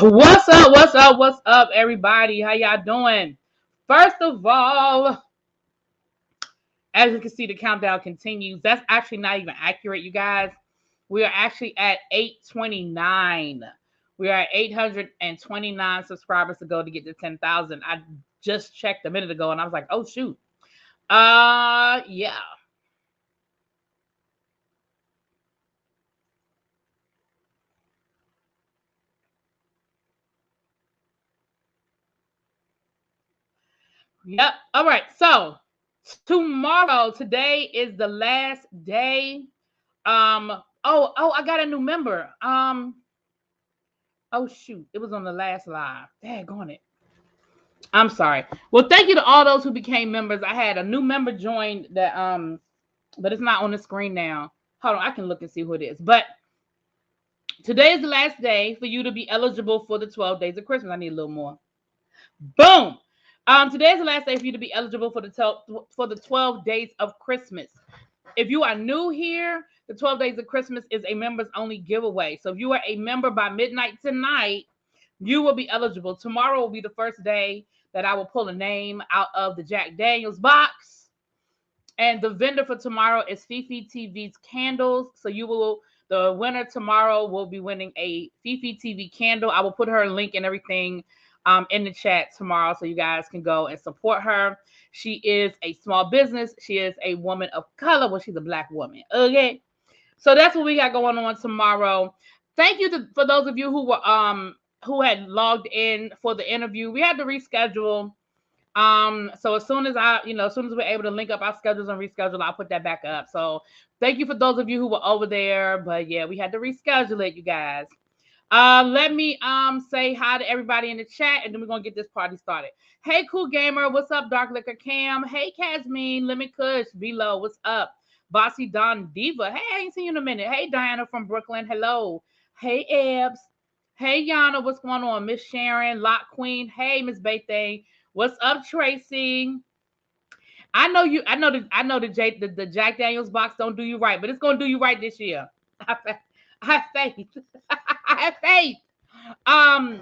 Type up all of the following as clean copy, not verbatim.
What's up? What's up? What's up, everybody? How y'all doing? First of all, as you can see, the countdown continues. That's actually not even accurate, you guys. We are actually at 829. We are at 829 subscribers to go to get to 10,000. I just checked a minute ago and I was like, oh shoot. Yeah. Yep. All right. So today is the last day. I got a new member. Oh shoot, it was on the last live. Daggone it. I'm sorry. Well, thank you to all those who became members. I had a new member join that but it's not on the screen now. Hold on, I can look and see who it is. But today is the last day for you to be eligible for the 12 days of Christmas. I need a little more. Boom. Today is the last day for you to be eligible for the 12 days of Christmas. If you are new here, the 12 days of Christmas is a members only giveaway. So if you are a member by midnight tonight, you will be eligible. Tomorrow will be the first day that I will pull a name out of the Jack Daniels box. And the vendor for tomorrow is ReallyBTV's candles. So the winner tomorrow will be winning a ReallyBTV candle. I will put her link and everything in the chat tomorrow so you guys can go and support her. She is a small business. She is a woman of color. Well, she's a black woman. Okay. So that's what we got going on tomorrow. Thank you for those of you who had logged in for the interview. We had to reschedule. So as soon as we're able to link up our schedules and reschedule, I'll put that back up. So thank you for those of you who were over there. But yeah, we had to reschedule it, you guys. Let me say hi to everybody in the chat, and then we're gonna get this party started. Hey, Cool Gamer, what's up? Dark Liquor Cam, hey, Casmine, Lemon Kush, Below, what's up? Bossy Don Diva, hey, I ain't seen you in a minute. Hey, Diana from Brooklyn, hello. Hey, Ebbs. Hey, Yana, what's going on? Miss Sharon, Lock Queen, hey, Miss Baythay, what's up, Tracy? I know the Jack Daniels box don't do you right, but it's gonna do you right this year. I have faith. I have faith. Um,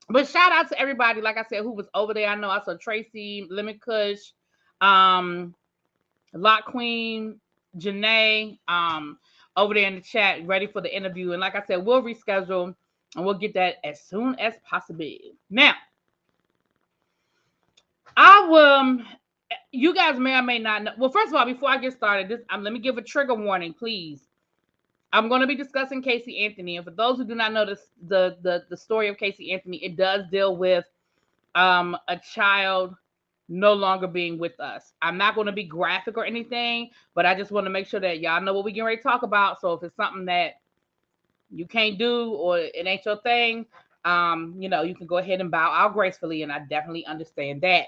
but shout out to everybody, like I said, who was over there. I know I saw Tracy, Lemon Kush, Lock Queen, Janae, over there in the chat, ready for the interview. And like I said, we'll reschedule and we'll get that as soon as possible. Now, I will. You guys may or may not know. Well, first of all, before I get started, let me give a trigger warning, please. I'm going to be discussing Casey Anthony, and for those who do not know the story of Casey Anthony, it does deal with a child no longer being with us. I'm not going to be graphic or anything, but I just want to make sure that y'all know what we're getting ready to talk about. So if it's something that you can't do or it ain't your thing, you can go ahead and bow out gracefully, and I definitely understand that.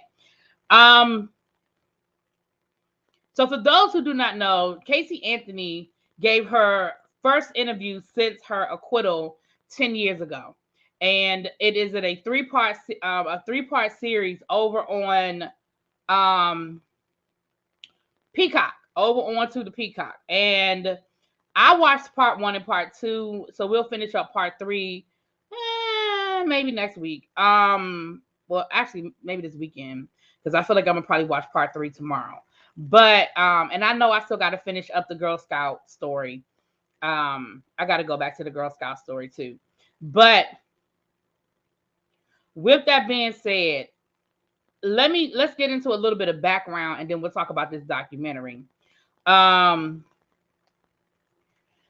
So for those who do not know, Casey Anthony gave her first interview since her acquittal 10 years ago. And it is in a three-part series over on Peacock, over onto the Peacock. And I watched part 1 and part 2, so we'll finish up part 3 maybe next week. Well, actually, maybe this weekend, because I feel like I'm gonna probably watch part 3 tomorrow. But and I know I still got to finish up the Girl Scout story. I got to go back to the Girl Scout story too. But with that being said, let's get into a little bit of background, and then we'll talk about this documentary. Let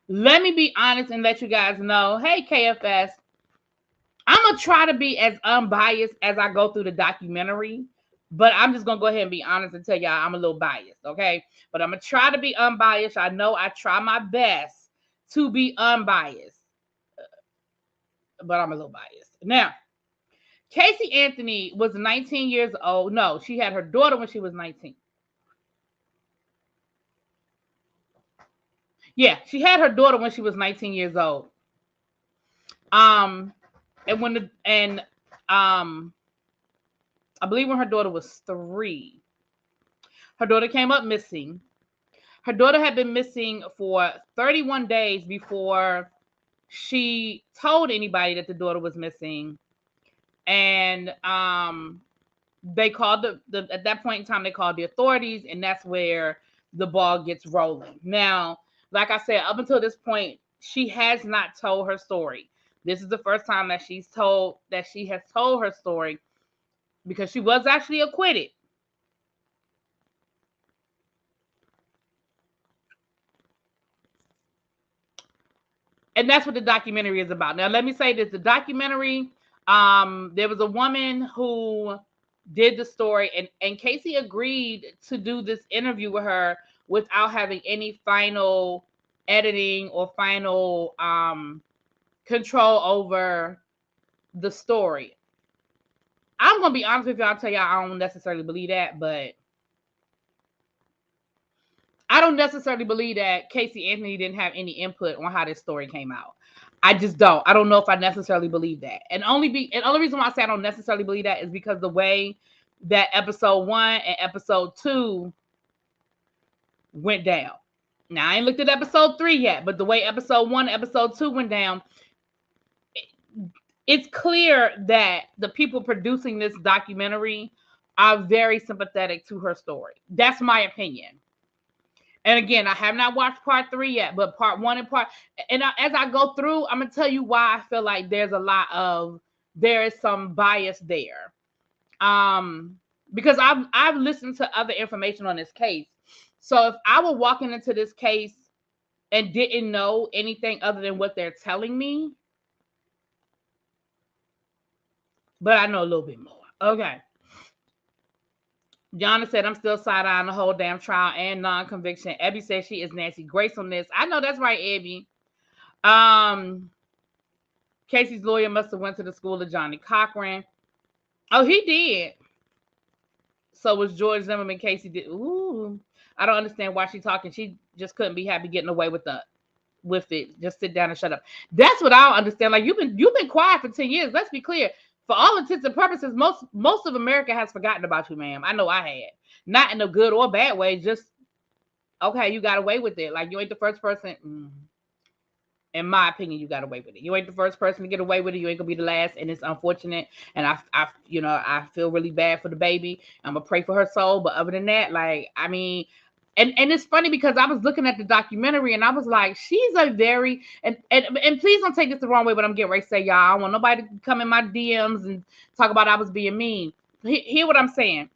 me be honest and let you guys know. Hey, KFS, I'm gonna try to be as unbiased as I go through the documentary. But I'm just going to go ahead and be honest and tell y'all I'm a little biased, okay? But I'm going to try to be unbiased. I know I try my best to be unbiased. But I'm a little biased. Now, Casey Anthony was 19 years old. No, she had her daughter when she was 19. Yeah, she had her daughter when she was 19 years old. I believe when her daughter was 3, her daughter came up missing. Her daughter had been missing for 31 days before she told anybody that the daughter was missing, and they called the at that point in time they called the authorities, and that's where the ball gets rolling. Now, like I said, up until this point, she has not told her story. This is the first time that she has told her story, because she was actually acquitted. And that's what the documentary is about. Now, let me say this: the documentary, there was a woman who did the story, and Casey agreed to do this interview with her without having any final editing or final control over the story. I'm gonna be honest with y'all, I'll tell y'all I don't necessarily believe that, but I don't necessarily believe that Casey Anthony didn't have any input on how this story came out. I just don't. I don't know if I necessarily believe that. And only reason why I say I don't necessarily believe that is because the way that episode 1 and episode 2 went down. Now, I ain't looked at episode 3 yet, but the way episode 1 and episode 2 went down, it's clear that the people producing this documentary are very sympathetic to her story. That's my opinion. And again, I have not watched part 3 yet, but part 1 and as I go through, I'm gonna tell you why I feel like there is some bias there. Because I've listened to other information on this case. So if I were walking into this case and didn't know anything other than what they're telling me, but I know a little bit more. Okay. Gianna said, I'm still side-eyeing the whole damn trial and non-conviction. Ebby says she is Nancy Grace on this. I know that's right, Ebby. Casey's lawyer must have went to the school of Johnny Cochran. Oh, he did. So was George Zimmerman. Casey did. Ooh. I don't understand why she's talking. She just couldn't be happy getting away with it. Just sit down and shut up. That's what I don't understand. Like, you've been quiet for 10 years. Let's be clear. For all intents and purposes, most of America has forgotten about you, ma'am. I know I had. Not in a good or bad way. Just, okay, you got away with it. Like, you ain't the first person. In my opinion, you got away with it. You ain't the first person to get away with it. You ain't gonna be the last, and it's unfortunate. And I feel really bad for the baby. I'm gonna pray for her soul. But other than that, like, I mean, and it's funny because I was looking at the documentary and I was like, she's a very and please don't take this the wrong way, but I'm getting ready to say, y'all, I don't want nobody to come in my DMs and talk about I was being mean. Hear what I'm saying?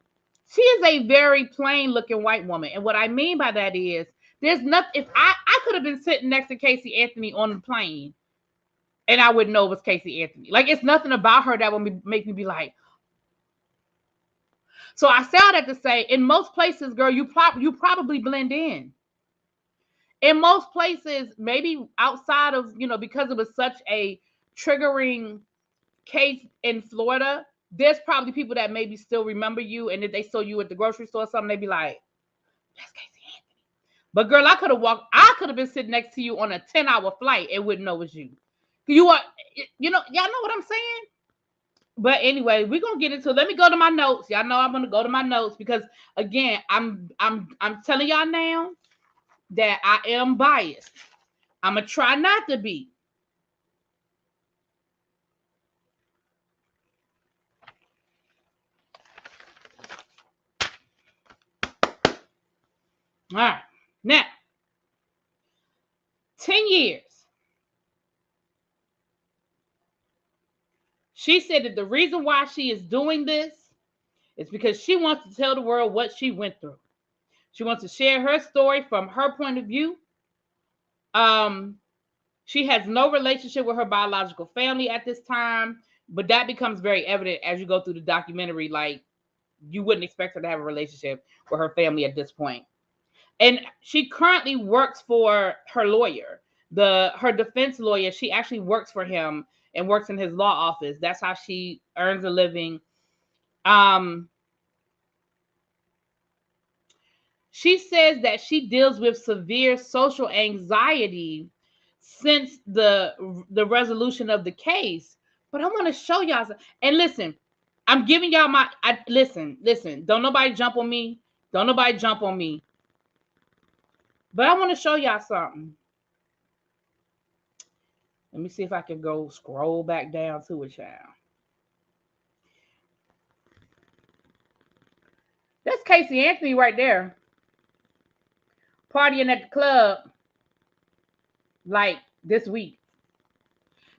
She is a very plain looking white woman, and what I mean by that is there's nothing. If I could have been sitting next to Casey Anthony on the plane, and I wouldn't know it was Casey Anthony. Like, it's nothing about her that would make me be like. So I say all that to say, in most places, girl, you probably blend in. In most places, maybe outside of, because it was such a triggering case in Florida, there's probably people that maybe still remember you, and if they saw you at the grocery store or something, they'd be like, that's Casey Anthony. But girl, I could have been sitting next to you on a 10-hour flight and wouldn't know it was you. Y'all know what I'm saying? But anyway, we're gonna get into it. Let me go to my notes. Y'all know I'm gonna go to my notes because again, I'm telling y'all now that I am biased. I'm gonna try not to be. All right. Now, 10 years. She said that the reason why she is doing this is because she wants to tell the world what she went through. She wants to share her story from her point of view. She has no relationship with her biological family at this time, but that becomes very evident as you go through the documentary. Like, you wouldn't expect her to have a relationship with her family at this point. And she currently works for her lawyer, her defense lawyer. She actually works for him and works in his law office. That's how she earns a living. She says that she deals with severe social anxiety since the resolution of the case. But I want to show y'all. And listen, I'm giving y'all listen. Don't nobody jump on me. Don't nobody jump on me. But I want to show y'all something. Let me see if I can go scroll back down to it, child. That's Casey Anthony right there. Partying at the club like this week.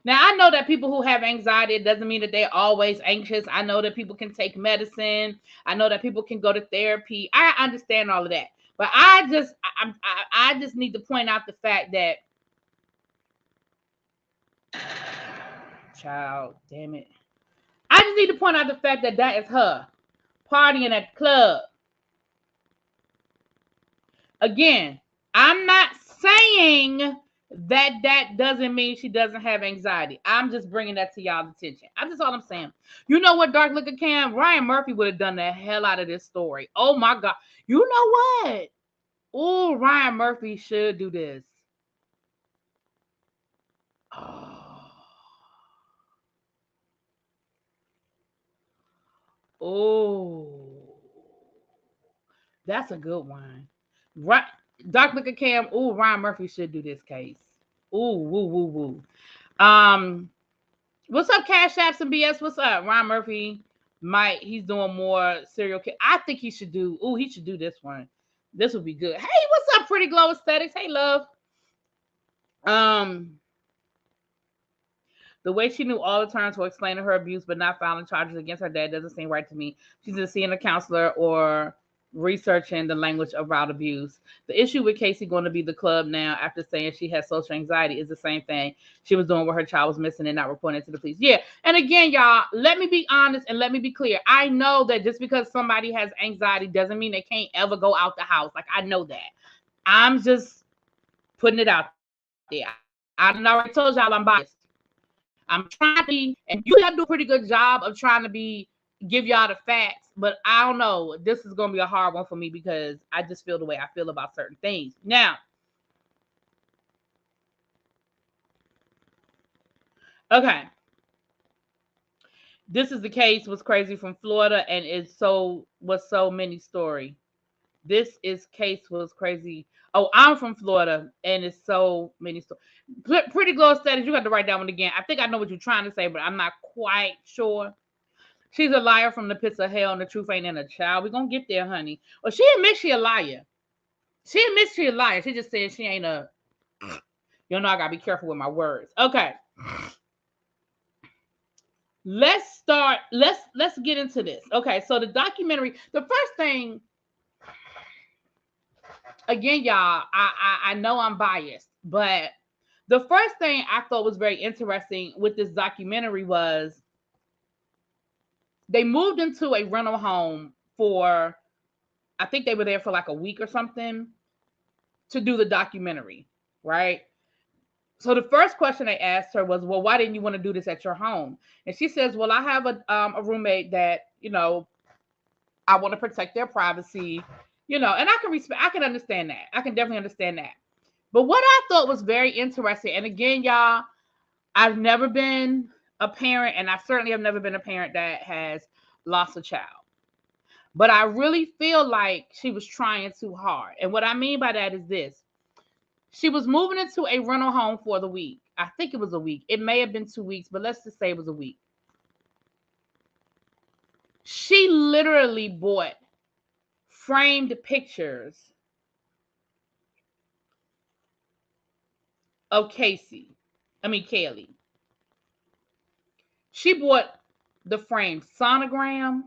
Now, I know that people who have anxiety, it doesn't mean that they're always anxious. I know that people can take medicine. I know that people can go to therapy. I understand all of that. But I just need to point out the fact that, child, damn it. I just need to point out the fact that that is her partying at the club. Again, I'm not saying that doesn't mean she doesn't have anxiety. I'm just bringing that to y'all's attention. That's all I'm saying. You know what, Dark Liquor Cam? Ryan Murphy would have done the hell out of this story. Oh my God. You know what? Oh, Ryan Murphy should do this. Oh, that's a good one. Right, Dark Liquor Cam. Oh, Ryan Murphy should do this case. Ooh, woo, woo, woo. What's up, Cash Apps and BS? What's up, Ryan Murphy? He's doing more serial killer. I think he should do. Ooh, he should do this one. This would be good. Hey, what's up, Pretty Glow Aesthetics? Hey, love. The way she knew all the terms for explaining her abuse, but not filing charges against her dad doesn't seem right to me. She's either seeing a counselor or researching the language around abuse. The issue with Casey going to be the club now after saying she has social anxiety is the same thing she was doing where her child was missing and not reporting it to the police. Yeah. And again, y'all, let me be honest and let me be clear. I know that just because somebody has anxiety doesn't mean they can't ever go out the house. Like, I know that. I'm just putting it out there. I already told y'all I'm biased. I'm trying to be, and you have to do a pretty good job of trying to give y'all the facts, but I don't know. This is going to be a hard one for me because I just feel the way I feel about certain things. Now, okay. This is the case was crazy from Florida, and was so many story. This is case was crazy. Oh, I'm from Florida, and it's so many stories. Pretty Glow Status, you got to write that one again. I think I know what you're trying to say, but I'm not quite sure. She's a liar from the pits of hell, and the truth ain't in a child. We're going to get there, honey. Well, she admits she a liar. She admits she a liar. She just said she ain't a... You know, I got to be careful with my words. Okay. Let's start. Let's get into this. Okay, so the documentary... The first thing... Again, y'all, I know I'm biased, but the first thing I thought was very interesting with this documentary was they moved into a rental home for, I think they were there for like a week or something to do the documentary, right? So the first question they asked her was, well, why didn't you want to do this at your home? And she says, well, I have a roommate that, you know, I want to protect their privacy, you know, and I can understand that. I can definitely understand that. But what I thought was very interesting, and again, y'all, I've never been a parent, and I certainly have never been a parent that has lost a child. But I really feel like she was trying too hard. And what I mean by that is this. She was moving into a rental home for the week. I think it was a week. It may have been 2 weeks, but let's just say it was a week. She literally bought framed pictures of Kaylee. She bought the framed sonogram.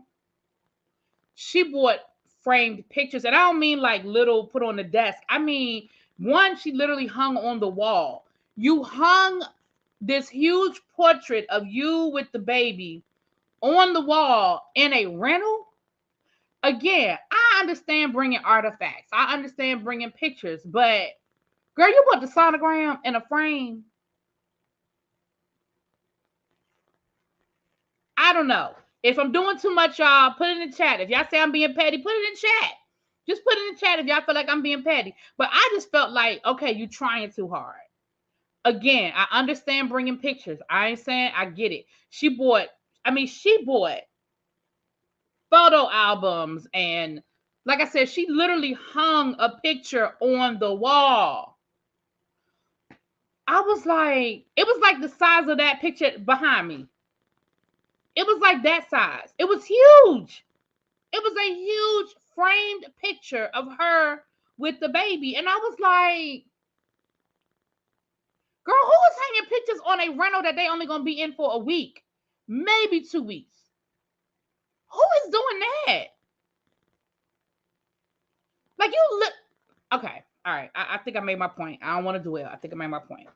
She bought framed pictures. And I don't mean like little put on the desk. I mean, one she literally hung on the wall. You hung this huge portrait of you with the baby on the wall in a rental. Again, I understand bringing artifacts. I understand bringing pictures. But, girl, you bought the sonogram in a frame. I don't know. If I'm doing too much, y'all, put it in the chat. If y'all say I'm being petty, put it in chat. Just put it in the chat if y'all feel like I'm being petty. But I just felt like, okay, you trying too hard. Again, I understand bringing pictures. I ain't saying I get it. She bought photo albums, and like I said, she literally hung a picture on the wall. I was like, it was like the size of that picture behind me. It was like that size. It was huge. It was a huge framed picture of her with the baby. And I was like, girl, who is hanging pictures on a rental that they only going to be in for a week? Maybe 2 weeks. Who is doing that? Like, you look. Okay. All right. I think I made my point. I don't want to dwell. I think I made my point.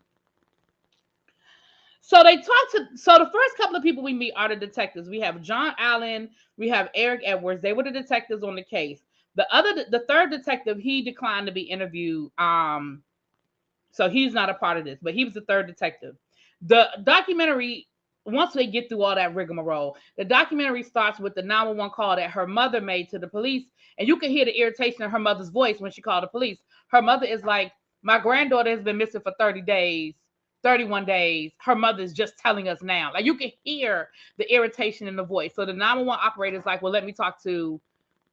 So the first couple of people we meet are the detectives. We have John Allen, we have Eric Edwards. They were the detectives on the case. The third detective, he declined to be interviewed. So he's not a part of this, but he was the third detective. The documentary, once they get through all that rigmarole, the documentary starts with the 911 call that her mother made to the police. And you can hear the irritation in her mother's voice when she called the police. Her mother is like, my granddaughter has been missing for 30 days. 31 days. Her mother's just telling us now. Like, you can hear the irritation in the voice. So the 911 operator is like, well, let me talk to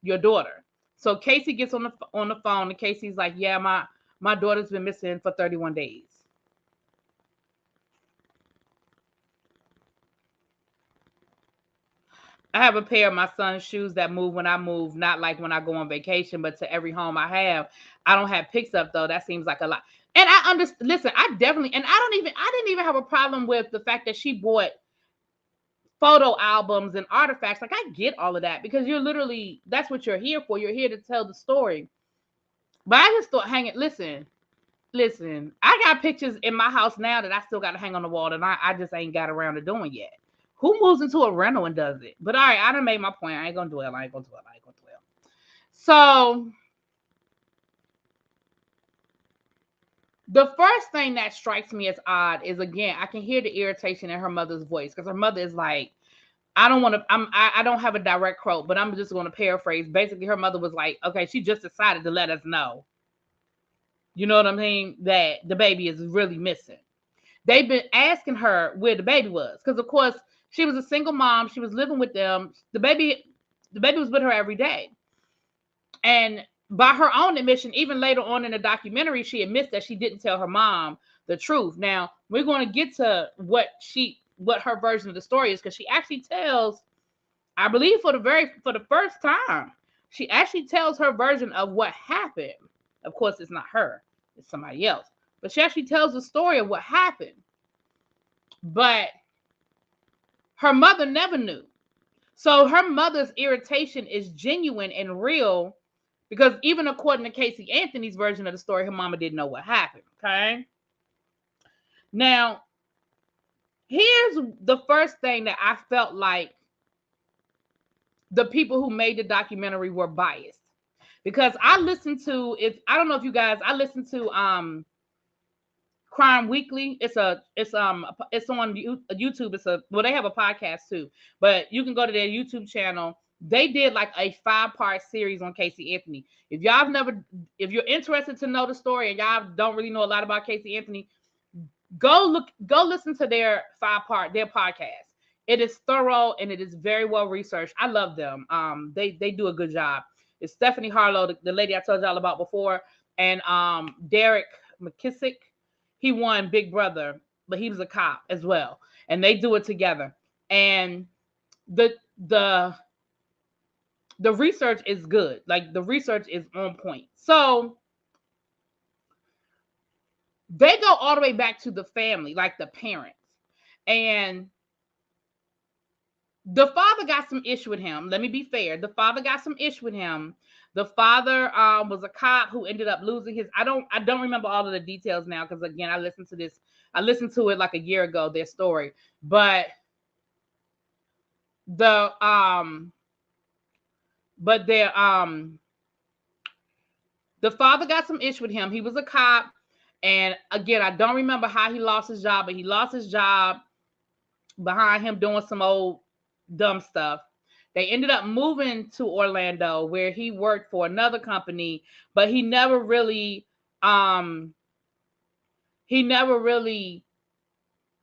your daughter. So Casey gets on the phone, and Casey's like, yeah, my daughter's been missing for 31 days. I have a pair of my son's shoes that move when I move, not like when I go on vacation, but to every home I have. I don't have pics up though. That seems like a lot. And I understand. Listen, I didn't even have a problem with the fact that she bought photo albums and artifacts. Like, I get all of that because that's what you're here for. You're here to tell the story. But I just thought, listen, I got pictures in my house now that I still got to hang on the wall that I just ain't got around to doing yet. Who moves into a rental and does it? But all right, I done made my point. I ain't gonna dwell. So the first thing that strikes me as odd is, again, I can hear the irritation in her mother's voice because her mother is like, I don't have a direct quote, but I'm just going to paraphrase. Basically, her mother was like, okay, she just decided to let us know. You know what I mean? That the baby is really missing. They've been asking her where the baby was because, of course, she was a single mom. She was living with them. The baby was with her every day. And by her own admission, even later on in the documentary, she admits that she didn't tell her mom the truth. Now, we're going to get to what her version of the story is, because she actually tells, I believe for the first time, she actually tells her version of what happened. Of course, it's not her, it's somebody else. But she actually tells the story of what happened. But her mother never knew. So her mother's irritation is genuine and real, because even according to Casey Anthony's version of the story, her mama didn't know what happened. Okay. Now, here's the first thing that I felt like the people who made the documentary were biased. Because I listened to, I don't know if you guys, I listened to Crime Weekly. It's on YouTube. They have a podcast too, but you can go to their YouTube channel. They did like a 5-part series on Casey Anthony. If you're interested to know the story and y'all don't really know a lot about Casey Anthony, go listen to their podcast. It is thorough and it is very well researched. I love them. They do a good job. It's Stephanie Harlow, the lady I told y'all about before, and Derek McKissick. He won Big Brother, but he was a cop as well. And they do it together. And the research is good. Like, the research is on point. So they go all the way back to the family, like the parents. And the father got some issue with him. Let me be fair. The father got some issue with him. The father was a cop who ended up losing his. I don't remember all of the details now, because again, I listened to it like a year ago, their story. But the father got some issue with him. He was a cop, and again, I don't remember how he lost his job, but he lost his job behind him doing some old dumb stuff. They ended up moving to Orlando, where he worked for another company, but he never really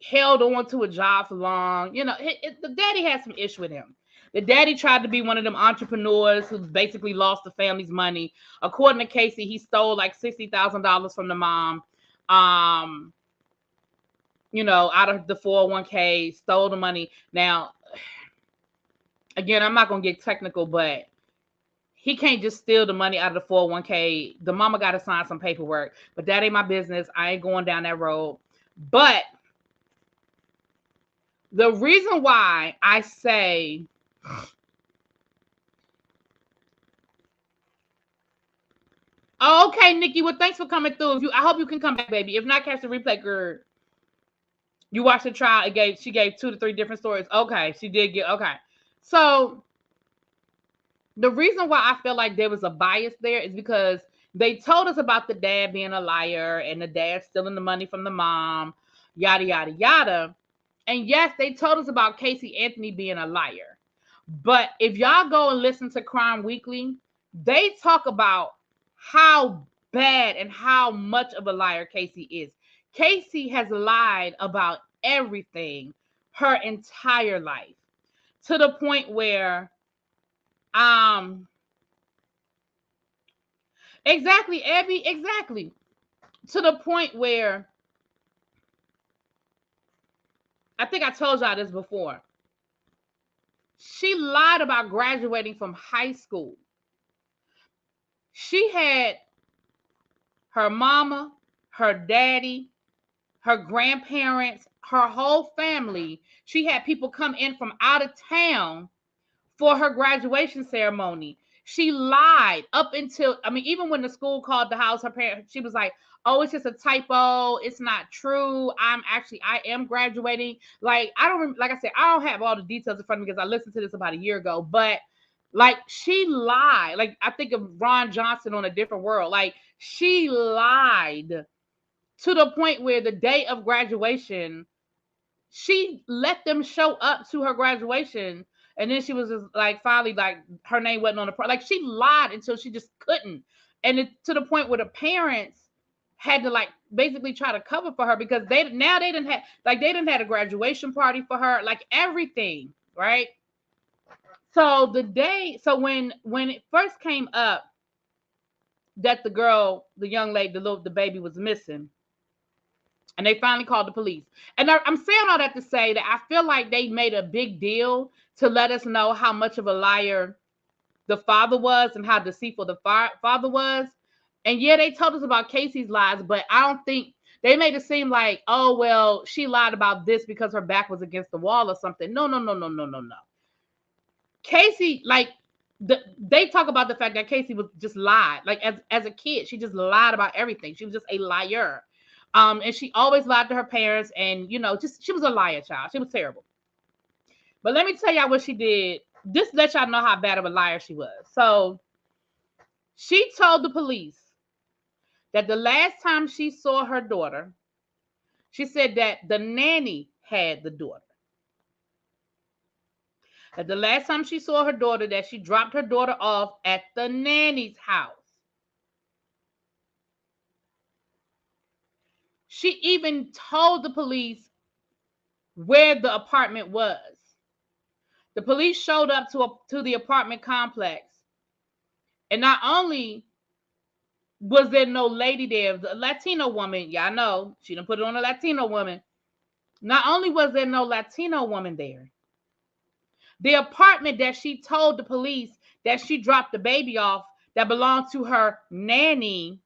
held on to a job for long. You know, the daddy had some issue with him. The daddy tried to be one of them entrepreneurs who basically lost the family's money. According to Casey, he stole like $60,000 from the mom. out of the 401k, stole the money. Now, again, I'm not going to get technical, but he can't just steal the money out of the 401k. The mama got to sign some paperwork, but that ain't my business. I ain't going down that road. But the reason why I say okay, Nikki, well, thanks for coming through. I hope you can come back, baby. If not, catch the replay, girl. You watched the trial. She gave 2 to 3 different stories. Okay, she did get okay. So the reason why I feel like there was a bias there is because they told us about the dad being a liar and the dad stealing the money from the mom, yada, yada, yada. And yes, they told us about Casey Anthony being a liar. But if y'all go and listen to Crime Weekly, they talk about how bad and how much of a liar Casey is. Casey has lied about everything her entire life, to the point where exactly, Abby, exactly, to the point where I think I told y'all this before. She lied about graduating from high school. She had her mama, her daddy, her grandparents, her whole family. She had people come in from out of town for her graduation ceremony. She lied up until, even when the school called the house, her parents, she was like, oh, it's just a typo. It's not true. I am graduating. Like, like I said, I don't have all the details in front of me because I listened to this about a year ago, but like, she lied. Like, I think of Ron Johnson on A Different World. Like, she lied to the point where the day of graduation, she let them show up to her graduation. And then she was just like, finally, like, her name wasn't on the like, she lied until she just couldn't. And to the point where the parents had to, like, basically try to cover for her because they didn't have a graduation party for her, like, everything, right? So when it first came up that the young lady, the baby was missing, and they finally called the police. And I'm saying all that to say that I feel like they made a big deal to let us know how much of a liar the father was and how deceitful the father was. And yeah, they told us about Casey's lies, but I don't think they made it seem like, oh, well, she lied about this because her back was against the wall or something. No. Casey, like, they talk about the fact that Casey was just lied. Like, as a kid, she just lied about everything. She was just a liar. And she always lied to her parents, and she was a liar child. She was terrible. But let me tell y'all what she did. Just let y'all know how bad of a liar she was. So she told the police that the last time she saw her daughter, she said that the nanny had the daughter. That the last time she saw her daughter, that she dropped her daughter off at the nanny's house. She even told the police where the apartment was. The police showed up to the apartment complex. And not only was there no lady there, the Latino woman, y'all know, she done put it on a Latino woman. Not only was there no Latino woman there, the apartment that she told the police that she dropped the baby off that belonged to her nanny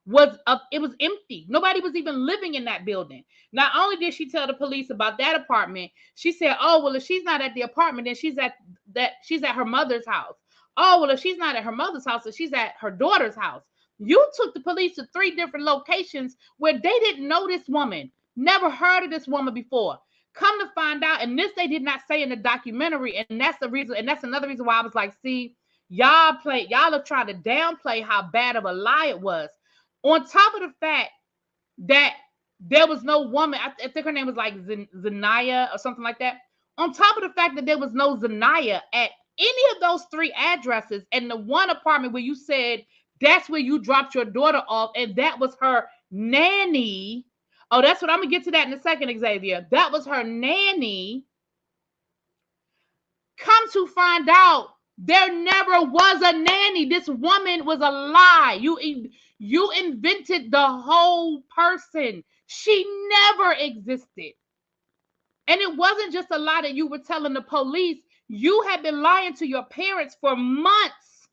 was empty. Nobody was even living in that building. Not only did she tell the police about that apartment, she said, oh, well, if she's not at the apartment, then she's at her mother's house. Oh, well, if she's not at her mother's house, then she's at her daughter's house. You took the police to 3 different locations where they didn't know this woman, never heard of this woman before. Come to find out, and this they did not say in the documentary, and that's the reason, and that's another reason why I was like, see, y'all are trying to downplay how bad of a lie it was. On top of the fact that there was no woman, I think her name was like Zanaya or something like that. On top of the fact that there was no Zanaya at any of those 3 addresses, and the one apartment where you said that's where you dropped your daughter off, and that was her nanny. Oh, that's what I'm gonna get to that in a second, Xavier. That was her nanny. Come to find out, there never was a nanny. This woman was a lie. You invented the whole person. She never existed. And it wasn't just a lie that you were telling the police. You had been lying to your parents for months.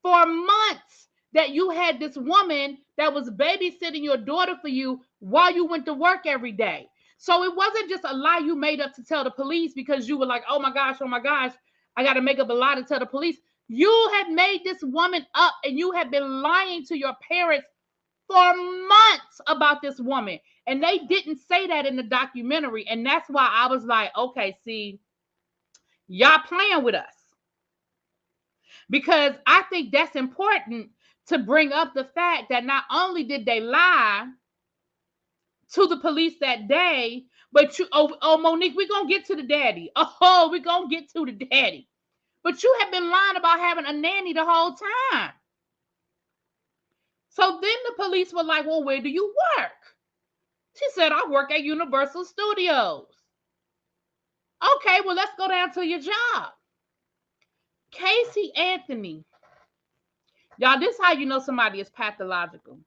For months. That you had this woman that was babysitting your daughter for you while you went to work every day. So it wasn't just a lie you made up to tell the police because you were like, oh my gosh, I got to make up a lie to tell the police. You had made this woman up and you had been lying to your parents for months about this woman. And they didn't say that in the documentary. And that's why I was like, okay, see, y'all playing with us. Because I think that's important to bring up the fact that not only did they lie to the police that day, but Monique, we're going to get to the daddy. Oh, we're going to get to the daddy. But you have been lying about having a nanny the whole time. So then the police were like, well, where do you work? She said, I work at Universal Studios. Okay, well, let's go down to your job. Casey Anthony. Y'all, this is how you know somebody is pathological.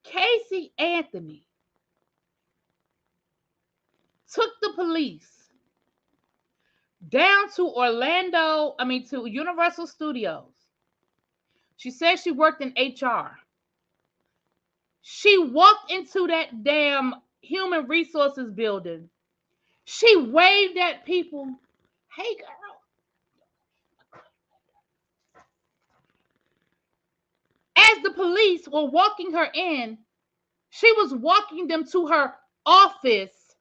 Casey Anthony took the police down to to Universal Studios. She said she worked in HR. She walked into that damn human resources building. She waved at people. Hey, girl. As the police were walking her in, she was walking them to her office.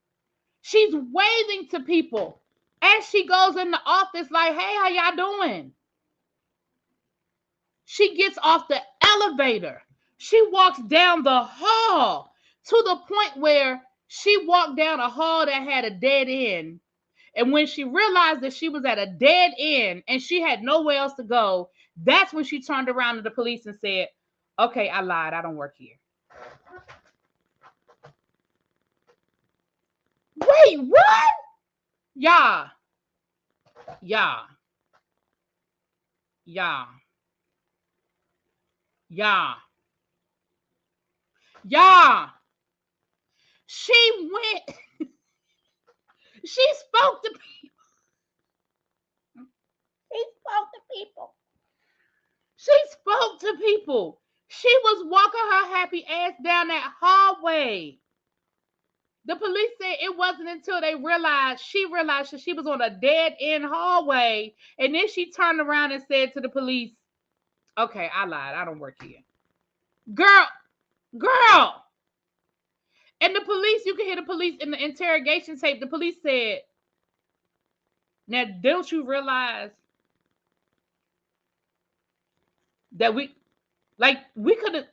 She's waving to people as she goes in the office like, hey, how y'all doing? She gets off the elevator. She walks down the hall to the point where she walked down a hall that had a dead end. And when she realized that she was at a dead end and she had nowhere else to go, that's when she turned around to the police and said, okay, I lied. I don't work here. Wait, what? Yeah. She went. She spoke to people. She spoke to people. She was walking her happy ass down that hallway. The police said it wasn't until she realized that she was on a dead end hallway. And then she turned around and said to the police, okay, I lied. I don't work here. Girl. And the police, you can hear the police in the interrogation tape. The police said, now, don't you realize that we could have,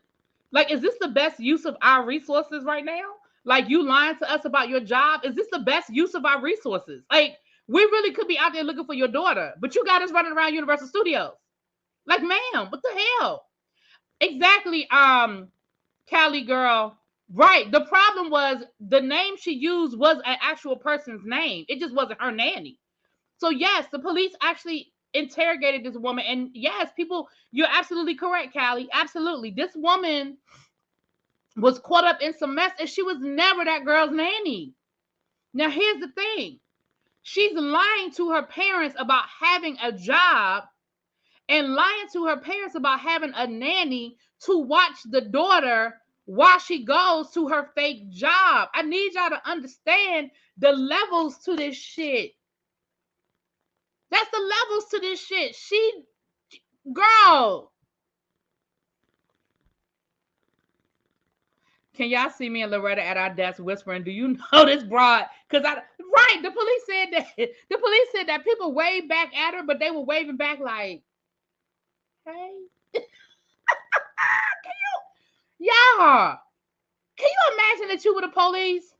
is this the best use of our resources right now? Like, you lying to us about your job? Is this the best use of our resources? Like, we really could be out there looking for your daughter, but you got us running around Universal Studios. Like, ma'am, what the hell? Exactly, Cali girl. Right. The problem was the name she used was an actual person's name. It just wasn't her nanny. So, yes, the police actually interrogated this woman. And, yes, people, you're absolutely correct, Callie. Absolutely. This woman was caught up in some mess, and she was never that girl's nanny. Now, here's the thing. She's lying to her parents about having a job and lying to her parents about having a nanny to watch the daughter while she goes to her fake job. I need y'all to understand the levels to this shit. That's the levels to this shit. Girl. Can y'all see me and Loretta at our desk whispering, do you know this broad? The police said that people waved back at her, but they were waving back like, hey. Can you imagine that you were the police?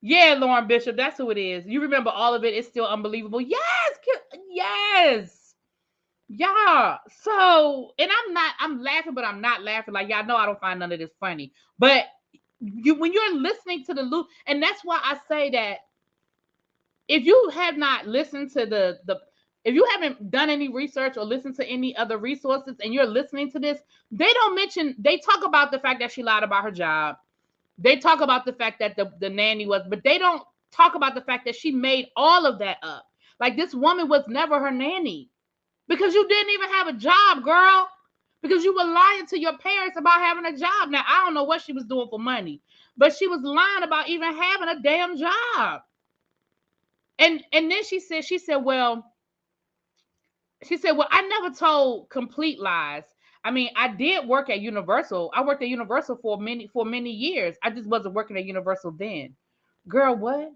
Yeah, Lauren Bishop, that's who it is. You remember all of it. It's still unbelievable. Yes. Yeah. So, and I'm laughing, but I'm not laughing. Like, y'all know I don't find none of this funny. But when you're listening to the loop, and that's why I say that if you have not listened to if you haven't done any research or listened to any other resources and you're listening to this, they talk about the fact that she lied about her job. They talk about the fact that the nanny was, but they don't talk about the fact that she made all of that up. Like, this woman was never her nanny because you didn't even have a job, girl, because you were lying to your parents about having a job. Now, I don't know what she was doing for money, but she was lying about even having a damn job. And then she said, well, I never told complete lies. I mean, I did work at Universal. I worked at Universal for many years. I just wasn't working at Universal then. Girl, what?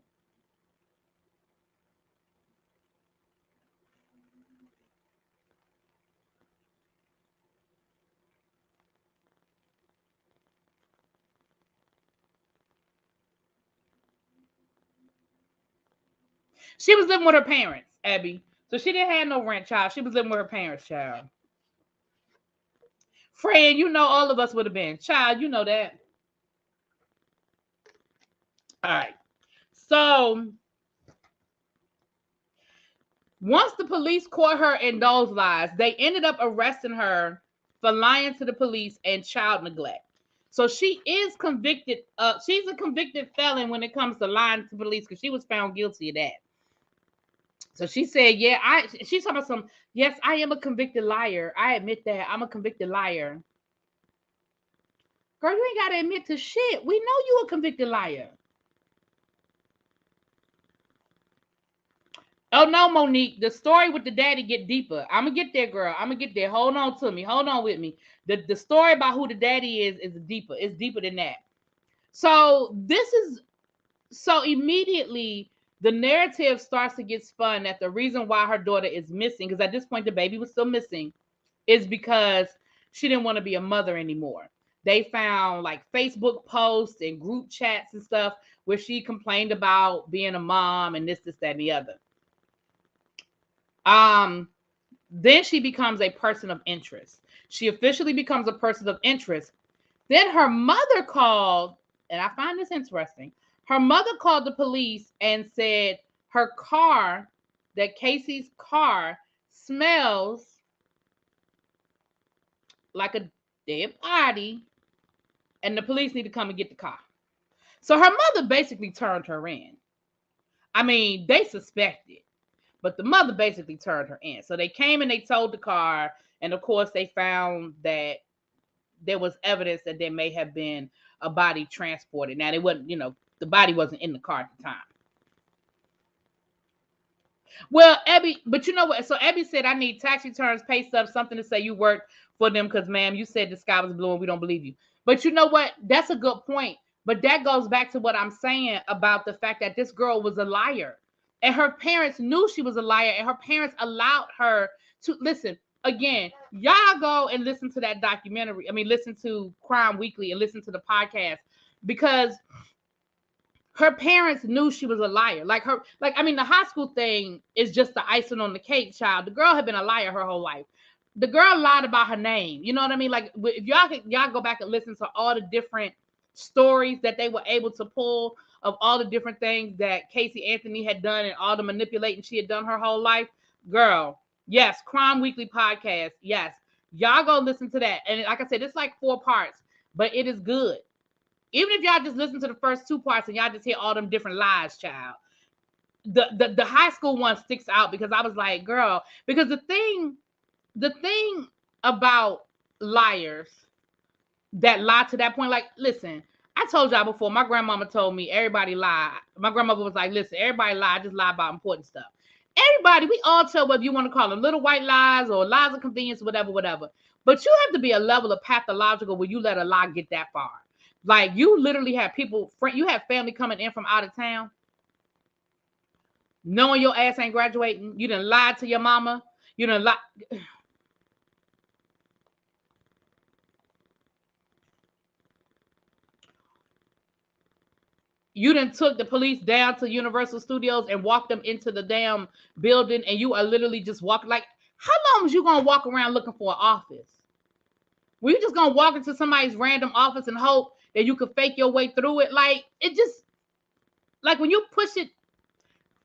She was living with her parents, Abby. So she didn't have no rent, child. She was living with her parents, child. Friend, you know all of us would have been. Child, you know that. All right. So once the police caught her in those lies, they ended up arresting her for lying to the police and child neglect. So she is convicted. She's a convicted felon when it comes to lying to police because she was found guilty of that. So she said, yeah, she's talking about yes, I am a convicted liar. I admit that. I'm a convicted liar. Girl, you ain't got to admit to shit. We know you a convicted liar. Oh, no, Monique. The story with the daddy get deeper. I'm going to get there, girl. I'm going to get there. Hold on to me. Hold on with me. The story about who the daddy is deeper. It's deeper than that. So immediately the narrative starts to get spun that the reason why her daughter is missing, because at this point the baby was still missing, is because she didn't want to be a mother anymore. They found like Facebook posts and group chats and stuff where she complained about being a mom and this, that, and the other. Then she becomes a person of interest. She officially becomes a person of interest. Then her mother called, and I find this interesting. Her mother called the police and said her car, that Casey's car, smells like a dead body, and the police need to come and get the car. So her mother basically turned her in. I mean, they suspected, but the mother basically turned her in. So they came and they towed the car, and of course they found that there was evidence that there may have been a body transported. Now, they wasn't, the body wasn't in the car at the time. Well, Abby, but you know what? So Abby said, I need tax returns, pay stubs, something to say you worked for them because, ma'am, you said the sky was blue and we don't believe you. But you know what? That's a good point. But that goes back to what I'm saying about the fact that this girl was a liar. And her parents knew she was a liar, and her parents allowed her to listen. Again, y'all go and listen to that documentary. I mean, listen to Crime Weekly and listen to the podcast, because her parents knew she was a liar. The high school thing is just the icing on the cake, child. The girl had been a liar her whole life. The girl lied about her name. You know what I mean? Like, if y'all go back and listen to all the different stories that they were able to pull of all the different things that Casey Anthony had done and all the manipulating she had done her whole life, girl. Yes, Crime Weekly podcast. Yes, y'all go listen to that. And like I said, it's like 4 parts, but it is good. Even if y'all just listen to the first 2 parts and y'all just hear all them different lies, child. The high school one sticks out because I was like, girl, because the thing about liars that lie to that point, like, listen, I told y'all before, my grandmama told me everybody lie. My grandmother was like, listen, everybody lie, just lie about important stuff. Everybody, we all tell whether you want to call them little white lies or lies of convenience, whatever. But you have to be a level of pathological where you let a lie get that far. Like, you literally have you have family coming in from out of town, knowing your ass ain't graduating. You done lied to your mama. You done lie. You done took the police down to Universal Studios and walked them into the damn building, and you are literally just walking. Like, how long was you gonna walk around looking for an office? Were you just gonna walk into somebody's random office and hope that you could fake your way through it? Like, it just, like, when you push it,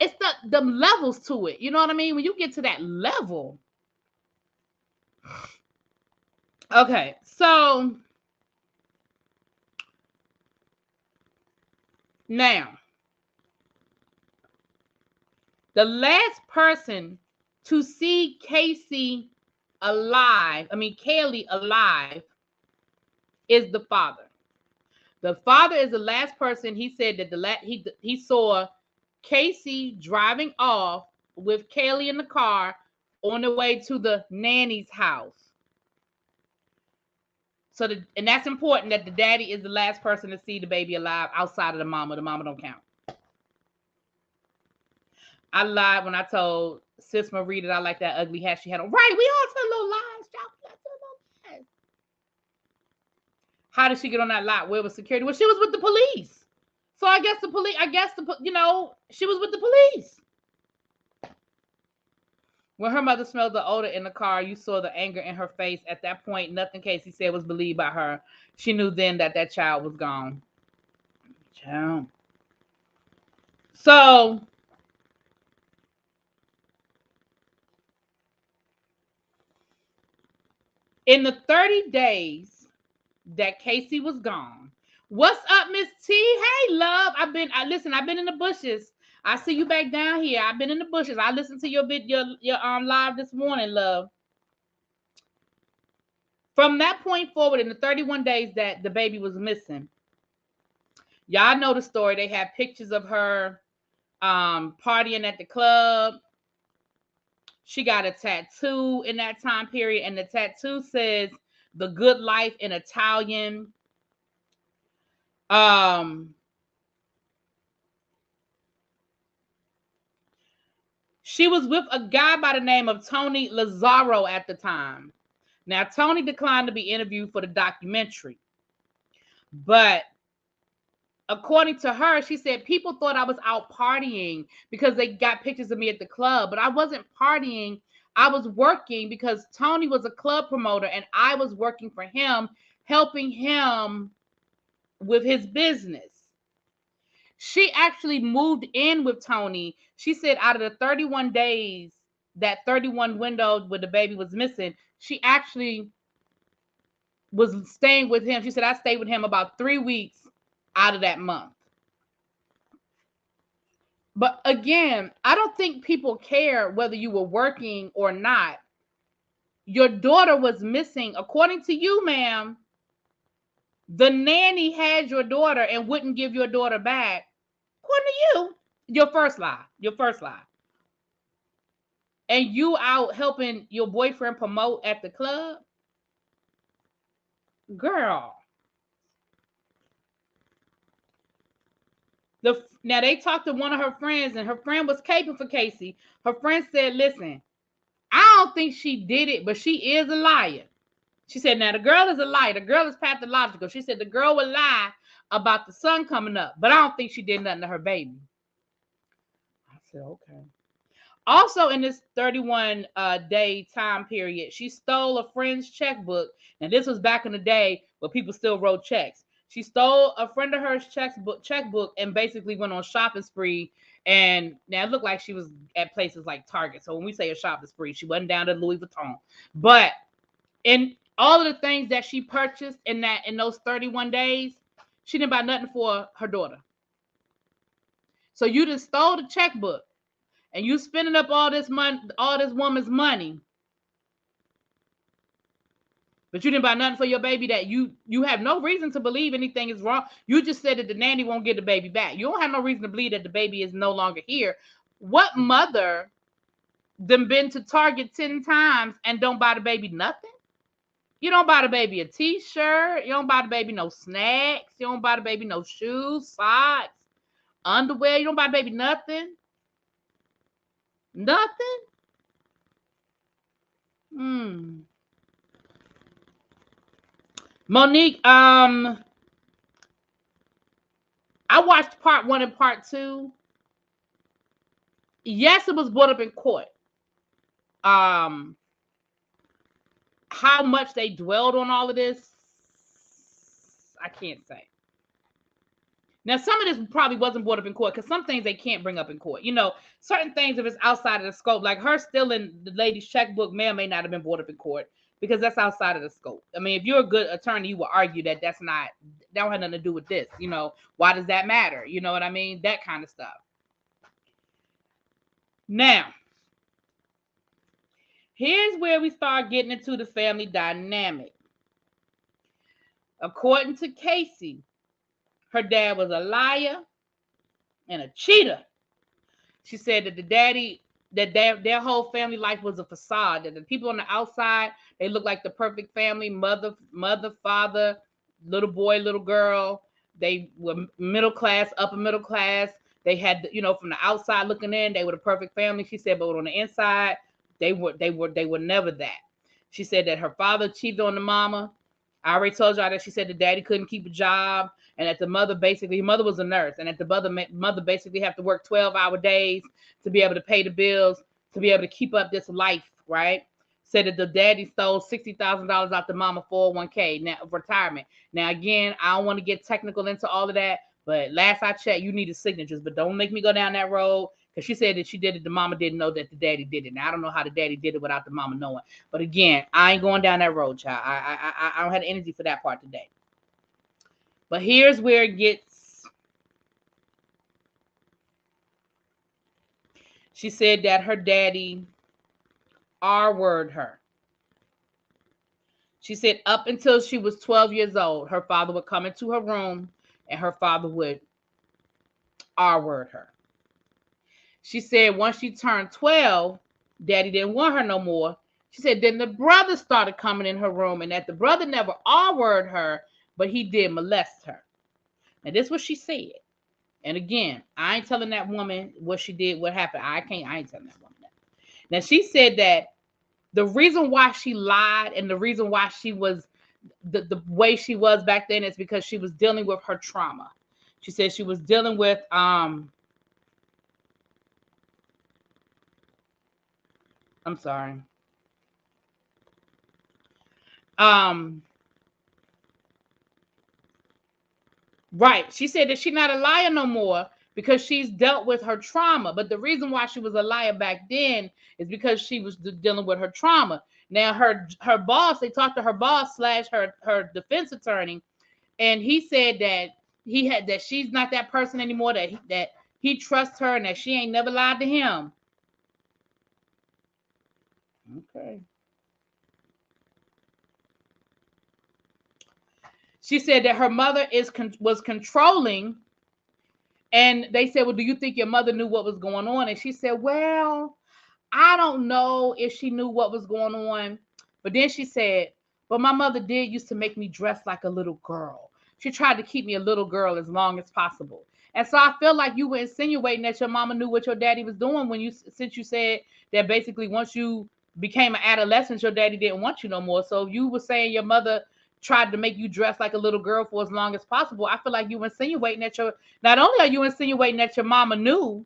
it's the levels to it. You know what I mean? When you get to that level. Okay, so now the last person to see Kaylee alive, is the father. The father is the last person. He said that he saw Casey driving off with Kaylee in the car on the way to the nanny's house. So and that's important that the daddy is the last person to see the baby alive outside of the mama. The mama don't count. I lied when I told Sis Marie that I like that ugly hat she had on. Right, we all tell little lies. How did she get on that lot? Where was security? Well, she was with the police. So I guess she was with the police. When her mother smelled the odor in the car, you saw the anger in her face. At that point, nothing Casey said was believed by her. She knew then that child was gone. Child. So in the 30 days that Casey was gone, what's up, Miss T? Hey, love. I've been in the bushes. I see you back down here. I've been in the bushes. I listened to your live this morning, love. From that point forward, in the 31 days that the baby was missing, y'all know the story. They have pictures of her partying at the club. She got a tattoo in that time period, and the tattoo says "The Good Life" in Italian. She was with a guy by the name of Tony Lazzaro at the time. Now, Tony declined to be interviewed for the documentary, but according to her, she said people thought I was out partying because they got pictures of me at the club, but I wasn't partying. I was working because Tony was a club promoter and I was working for him, helping him with his business. She actually moved in with Tony. She said out of the 31 days, that 31 window where the baby was missing, she actually was staying with him. She said, I stayed with him about 3 weeks out of that month. But again, I don't think people care whether you were working or not. Your daughter was missing. According to you, ma'am, the nanny had your daughter and wouldn't give your daughter back. According to you, your first lie. And you out helping your boyfriend promote at the club? Girl. Now they talked to one of her friends, and her friend was caping for Casey. Her friend said, listen, I don't think she did it, but she is a liar. She said, now the girl is a liar. The girl is pathological. She said the girl will lie about the sun coming up, but I don't think she did nothing to her baby. I said, okay. Also, in this 31 day time period, she stole a friend's checkbook. And this was back in the day where people still wrote checks. She stole a friend of hers checkbook and basically went on shopping spree. And now it looked like she was at places like Target. So when we say a shopping spree, she wasn't down to Louis Vuitton. But in all of the things that she purchased in those 31 days, she didn't buy nothing for her daughter. So you just stole the checkbook. And you spending up all this money, all this woman's money, but you didn't buy nothing for your baby that you have no reason to believe anything is wrong. You just said that the nanny won't get the baby back. You don't have no reason to believe that the baby is no longer here. What mother done been to Target 10 times and don't buy the baby nothing? You don't buy the baby a t-shirt. You don't buy the baby no snacks. You don't buy the baby no shoes, socks, underwear. You don't buy the baby nothing. Nothing? Monique, I watched part 1 and part 2. Yes, it was brought up in court. How much they dwelled on all of this, I can't say. Now, some of this probably wasn't brought up in court because some things they can't bring up in court. You know, certain things, if it's outside of the scope, like her stealing the lady's checkbook may or may not have been brought up in court because that's outside of the scope. I mean, if you're a good attorney, you will argue that that don't have nothing to do with this. You know, why does that matter? You know what I mean? That kind of stuff. Now, here's where we start getting into the family dynamic. According to Casey, her dad was a liar and a cheater. She said that the daddy, that their whole family life was a facade, that the people on the outside, they look like the perfect family, mother, father, little boy, little girl. They were middle class, upper middle class. They had, you know, from the outside looking in, they were the perfect family. She said, but on the inside, they were never that. She said that her father cheated on the mama. I already told y'all that she said the daddy couldn't keep a job, and that the mother basically, mother was a nurse, and that the mother basically have to work 12-hour days to be able to pay the bills, to be able to keep up this life, right? Said that the daddy stole $60,000 out the mama 401k now retirement. Now again, I don't want to get technical into all of that, but last I checked, you needed signatures, but don't make me go down that road. Because she said that she did it, the mama didn't know that the daddy did it. Now I don't know how the daddy did it without the mama knowing. But again, I ain't going down that road, child. I don't have the energy for that part today. But here's where it gets. She said that her daddy R-word her. She said up until she was 12 years old, her father would come into her room and her father would R-word her. She said once she turned 12, daddy didn't want her no more. She said then the brother started coming in her room, and that the brother never R-word her, but he did molest her. And this is what she said. And again, I ain't telling that woman what she did, what happened. I ain't telling that woman that. Now she said that the reason why she lied and the reason why she was the way she was back then is because she was dealing with her trauma. She said she was dealing with I'm sorry. Right. She said that she's not a liar no more because she's dealt with her trauma. But the reason why she was a liar back then is because she was dealing with her trauma. Now her boss, they talked to her boss / her defense attorney, and he said that she's not that person anymore, that he trusts her and that she ain't never lied to him. Okay. She said that her mother was controlling, and they said, well, do you think your mother knew what was going on? And she said, well, I don't know if she knew what was going on. But then she said, but my mother did used to make me dress like a little girl. She tried to keep me a little girl as long as possible. And so I feel like you were insinuating that your mama knew what your daddy was doing since you said that basically once you became an adolescent, your daddy didn't want you no more. So you were saying your mother tried to make you dress like a little girl for as long as possible. I feel like you insinuating that not only are you insinuating that your mama knew,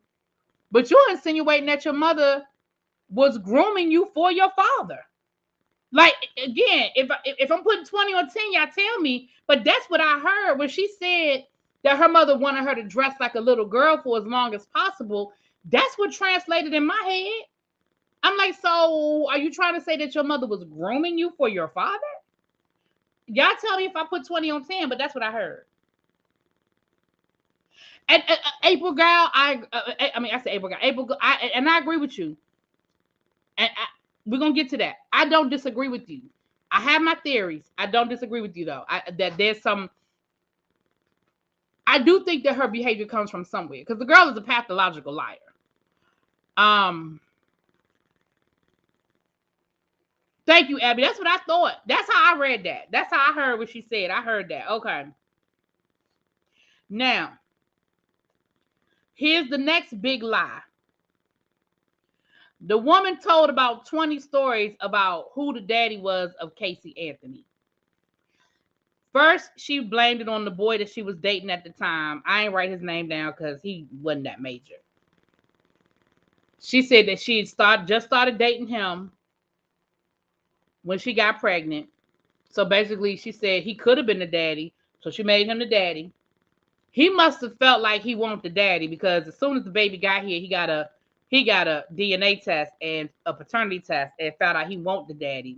but you're insinuating that your mother was grooming you for your father. Like, again, if I'm putting 20 on 10, y'all tell me, but that's what I heard when she said that her mother wanted her to dress like a little girl for as long as possible. That's what translated in my head. I'm like, so are you trying to say that your mother was grooming you for your father? Y'all tell me if I put 20 on 10, but that's what I heard. And April girl, I said April girl, and I agree with you. And we're gonna get to that. I don't disagree with you. I have my theories. I don't disagree with you though. That there's some. I do think that her behavior comes from somewhere because the girl is a pathological liar. Thank you, Abby. That's what I thought. That's how I read that. That's how I heard what she said. I heard that. Okay. Now, here's the next big lie. The woman told about 20 stories about who the daddy was of Casey Anthony. First, she blamed it on the boy that she was dating at the time. I ain't write his name down because he wasn't that major. She said that she had just started dating him when she got pregnant. So basically, she said he could have been the daddy. So she made him the daddy. He must have felt like he wanted the daddy, because as soon as the baby got here, he got a DNA test and a paternity test and found out he wanted the daddy.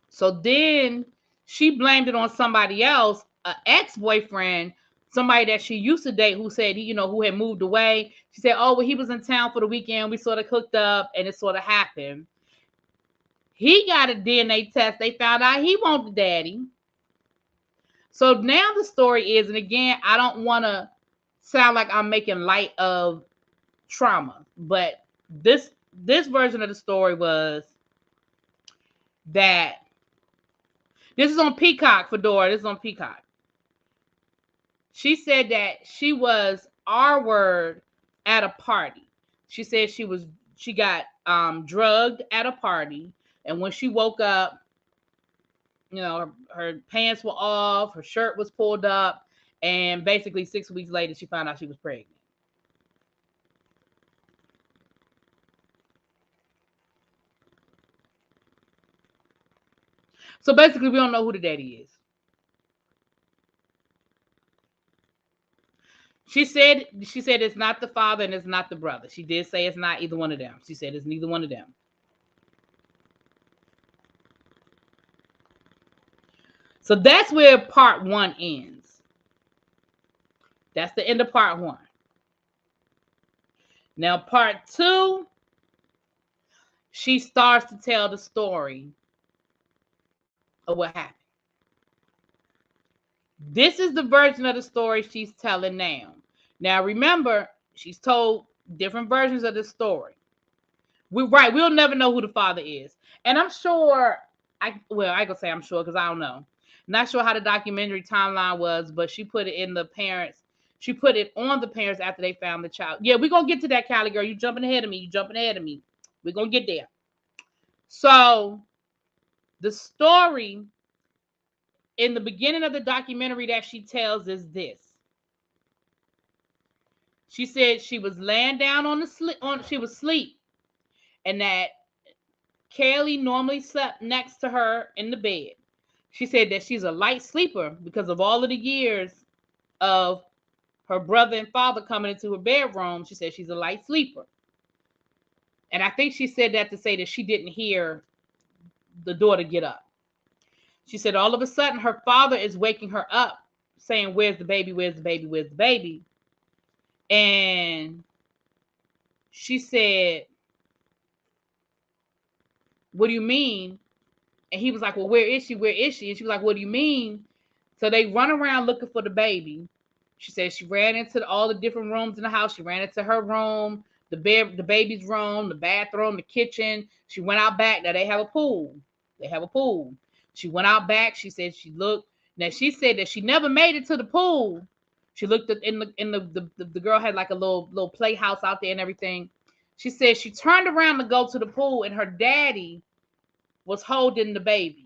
So then she blamed it on somebody else, an ex-boyfriend, somebody that she used to date, who said who had moved away. She said, oh, well, he was in town for the weekend. We sort of hooked up and it sort of happened. He got a DNA test. They found out he wanted the daddy. So now the story is, and again, I don't want to sound like I'm making light of trauma, but this version of the story was that this is on Peacock, Fedora. This is on Peacock. She said that she was R-word at a party. She said she got drugged at a party, and when she woke up, her pants were off, her shirt was pulled up, and basically 6 weeks later, she found out she was pregnant. So basically, we don't know who the daddy is. She said it's not the father and it's not the brother. She did say it's not either one of them. She said it's neither one of them. So that's where part 1 ends. That's the end of part 1. Now part 2, she starts to tell the story of what happened. This is the version of the story she's telling now. Now remember, she's told different versions of the story. We'll never know who the father is. And I'm sure, I can say I'm sure because I don't know. Not sure how the documentary timeline was, but she put it in the parents. She put it on the parents after they found the child. Yeah, we're going to get to that, Callie girl. You jumping ahead of me. We're going to get there. So the story in the beginning of the documentary that she tells is this. She said she was laying down she was asleep, and that Kaylee normally slept next to her in the bed. She said that she's a light sleeper because of all of the years of her brother and father coming into her bedroom. She said she's a light sleeper. And I think she said that to say that she didn't hear the daughter get up. She said all of a sudden her father is waking her up saying, where's the baby? Where's the baby? Where's the baby? And she said, what do you mean? And he was like, well, where is she? Where is she? And she was like, what do you mean? So they run around looking for the baby. She said she ran into all the different rooms in the house. She ran into her room, the baby's room, the bathroom, the kitchen. She went out back. Now they have a pool. She went out back. She said she looked. Now she said that she never made it to the pool. She looked in the girl had like a little playhouse out there and everything. She said she turned around to go to the pool, and her daddy was holding the baby,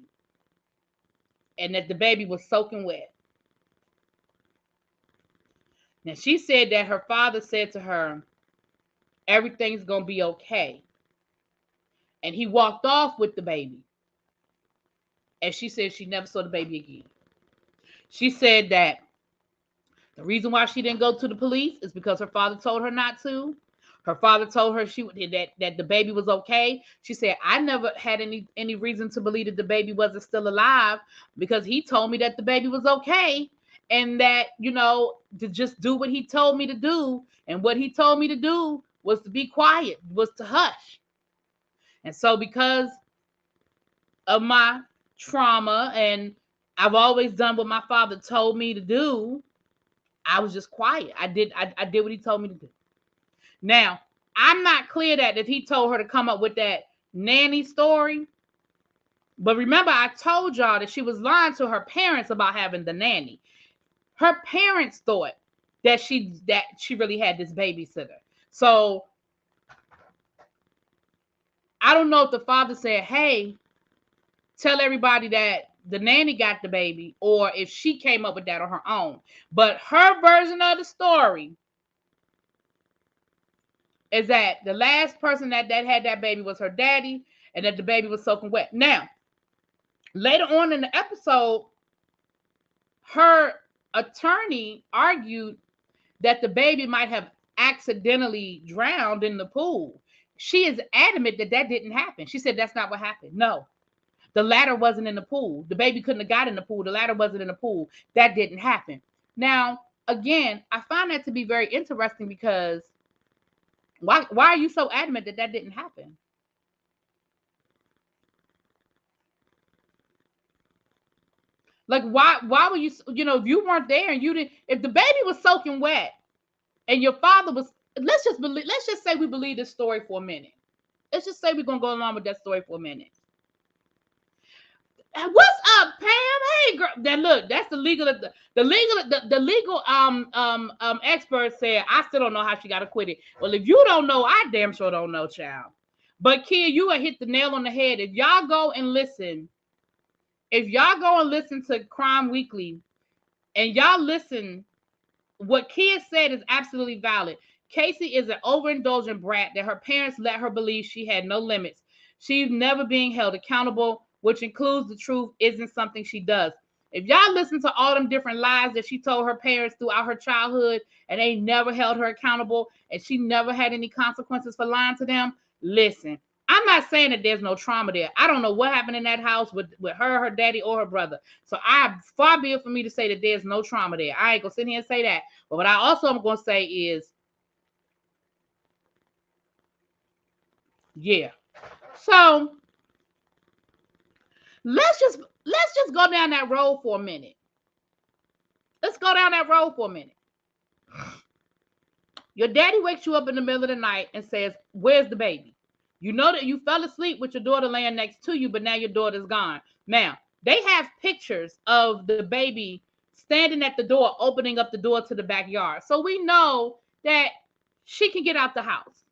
and that the baby was soaking wet. Now she said that her father said to her, everything's gonna be okay, and he walked off with the baby. And she said she never saw the baby again. She said that the reason why she didn't go to the police is because her father told her not to. Her father told her that the baby was okay. She said, I never had any reason to believe that the baby wasn't still alive, because he told me that the baby was okay, and that, to just do what he told me to do. And what he told me to do was to be quiet, was to hush. And so because of my trauma, and I've always done what my father told me to do, I was just quiet. I did what he told me to do. Now, I'm not clear that if he told her to come up with that nanny story, but remember I told y'all that she was lying to her parents about having the nanny. Her parents thought that she really had this babysitter. So I don't know if the father said, hey, tell everybody that the nanny got the baby, or if she came up with that on her own. But her version of the story is that the last person that had that baby was her daddy, and that the baby was soaking wet. Now, later on in the episode, her attorney argued that the baby might have accidentally drowned in the pool. She is adamant that that didn't happen. She said that's not what happened. No, the ladder wasn't in the pool. The baby couldn't have got in the pool. The ladder wasn't in the pool. That didn't happen. Now, again, I find that to be very interesting because why are you so adamant that that didn't happen? Like why were you, if you weren't there and you didn't, if the baby was soaking wet and your father was, let's just say we believe this story for a minute. Let's just say we're gonna go along with that story for a minute. What's up, Pam? Hey, girl. That look, that's the legal expert said. I still don't know how she got acquitted. Well, if you don't know, I damn sure don't know, child. But kid, you have hit the nail on the head. If y'all go and listen to Crime Weekly, and y'all listen, what Kia said is absolutely valid. Casey is an overindulgent brat that her parents let her believe she had no limits. She's never being held accountable, which includes the truth isn't something she does. If y'all listen to all them different lies that she told her parents throughout her childhood and they never held her accountable and she never had any consequences for lying to them, listen, I'm not saying that there's no trauma there. I don't know what happened in that house with her, her daddy, or her brother. So far be it for me to say that there's no trauma there. I ain't gonna sit here and say that. But what I also am gonna say is, yeah. So let's just go down that road for a minute. Let's go down that road for a minute. Your daddy wakes you up in the middle of the night and says, "Where's the baby?" You know that you fell asleep with your daughter laying next to you, but now your daughter's gone. Now, they have pictures of the baby standing at the door, opening up the door to the backyard. So we know that she can get out the house.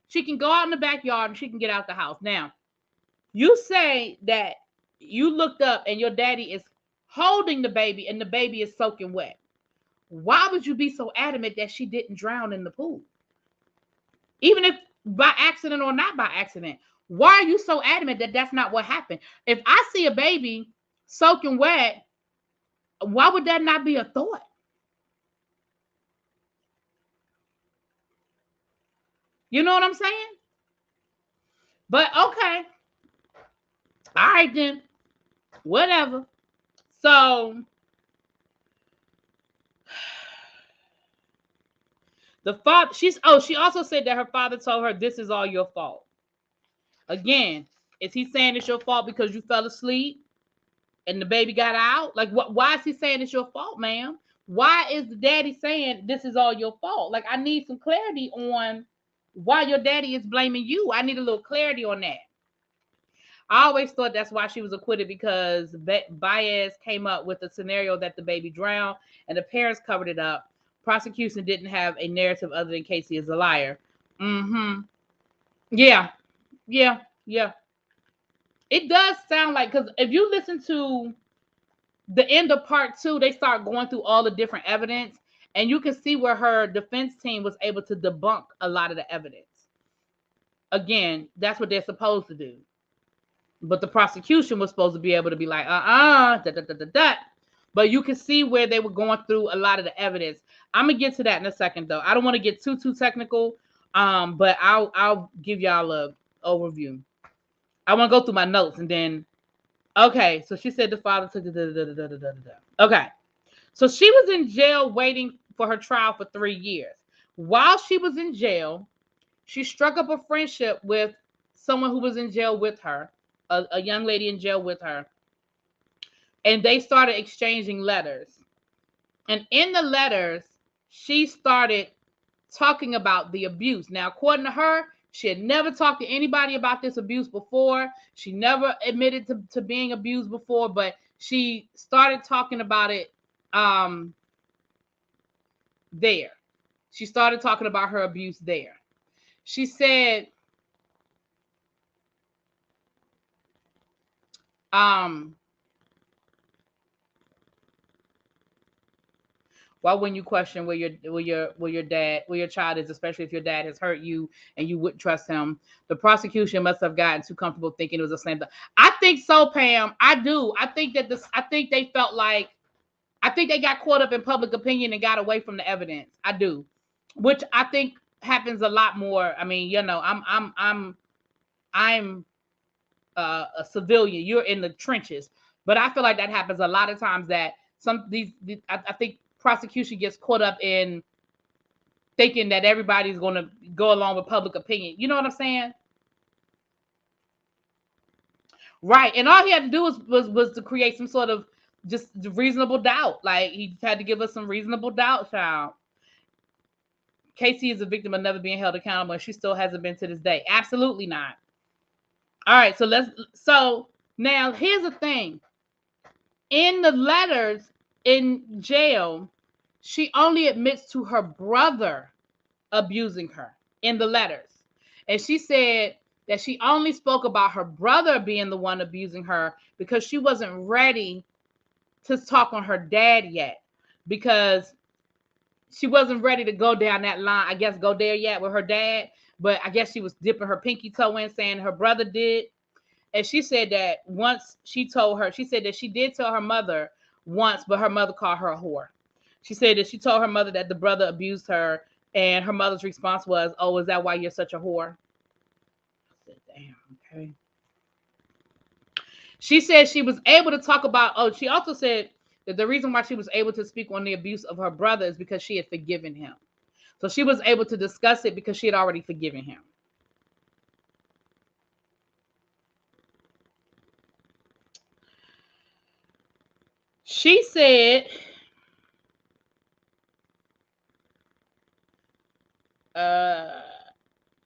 She can go out in the backyard and she can get out the house. Now, you say that you looked up and your daddy is holding the baby and the baby is soaking wet. Why would you be so adamant that she didn't drown in the pool? Even if by accident or not by accident, why are you so adamant that that's not what happened? If I see a baby soaking wet, why would that not be a thought? You know what I'm saying? But okay. All right then. Whatever. So the father, she also said that her father told her this is all your fault. Again, is he saying it's your fault because you fell asleep and the baby got out? Like, why is he saying it's your fault, ma'am? Why is the daddy saying this is all your fault? Like, I need some clarity on why your daddy is blaming you. I need a little clarity on that. I always thought that's why she was acquitted, because Baez came up with a scenario that the baby drowned and the parents covered it up. Prosecution didn't have a narrative other than Casey is a liar. Mm-hmm. Yeah. It does sound like, because if you listen to the end of part 2, they start going through all the different evidence, and you can see where her defense team was able to debunk a lot of the evidence. Again, that's what they're supposed to do. But the prosecution was supposed to be able to be like, But you can see where they were going through a lot of the evidence. I'm gonna get to that in a second, though. I don't want to get too technical, but I'll give y'all a overview. I want to go through my notes and then. Okay, so she said the father took Okay, so she was in jail waiting for her trial for 3 years. While she was in jail, she struck up a friendship with someone who was in jail with her. A young lady in jail with her, and they started exchanging letters. And in the letters, she started talking about the abuse. Now, according to her, she had never talked to anybody about this abuse before. She never admitted to being abused before, but she started talking about it there. She started talking about her abuse there. She said, why wouldn't you question where your child is, especially if your dad has hurt you and you wouldn't trust him? The prosecution must have gotten too comfortable thinking it was a slam dunk. I think so, Pam. I do. I think they felt like I think they got caught up in public opinion and got away from the evidence. I do, which I think happens a lot more. I mean, I'm a civilian. You're in the trenches, but I feel like that happens a lot of times. That I think prosecution gets caught up in thinking that everybody's going to go along with public opinion. You know what I'm saying? Right. And all he had to do was to create some sort of just reasonable doubt. Like he had to give us some reasonable doubt, child. Casey is a victim of never being held accountable, and she still hasn't been to this day. Absolutely not. All right, so now here's the thing. In the letters in jail, she only admits to her brother abusing her in the letters. And she said that she only spoke about her brother being the one abusing her because she wasn't ready to talk on her dad yet, because she wasn't ready to go down that line, I guess, go there yet with her dad. But I guess she was dipping her pinky toe in, saying her brother did. And she said that once she said that she did tell her mother once, but her mother called her a whore. She said that she told her mother that the brother abused her, and her mother's response was, "Oh, is that why you're such a whore?" I said, damn, okay. She said she was able to talk about, she also said that the reason why she was able to speak on the abuse of her brother is because she had forgiven him. So she was able to discuss it because she had already forgiven him. She said,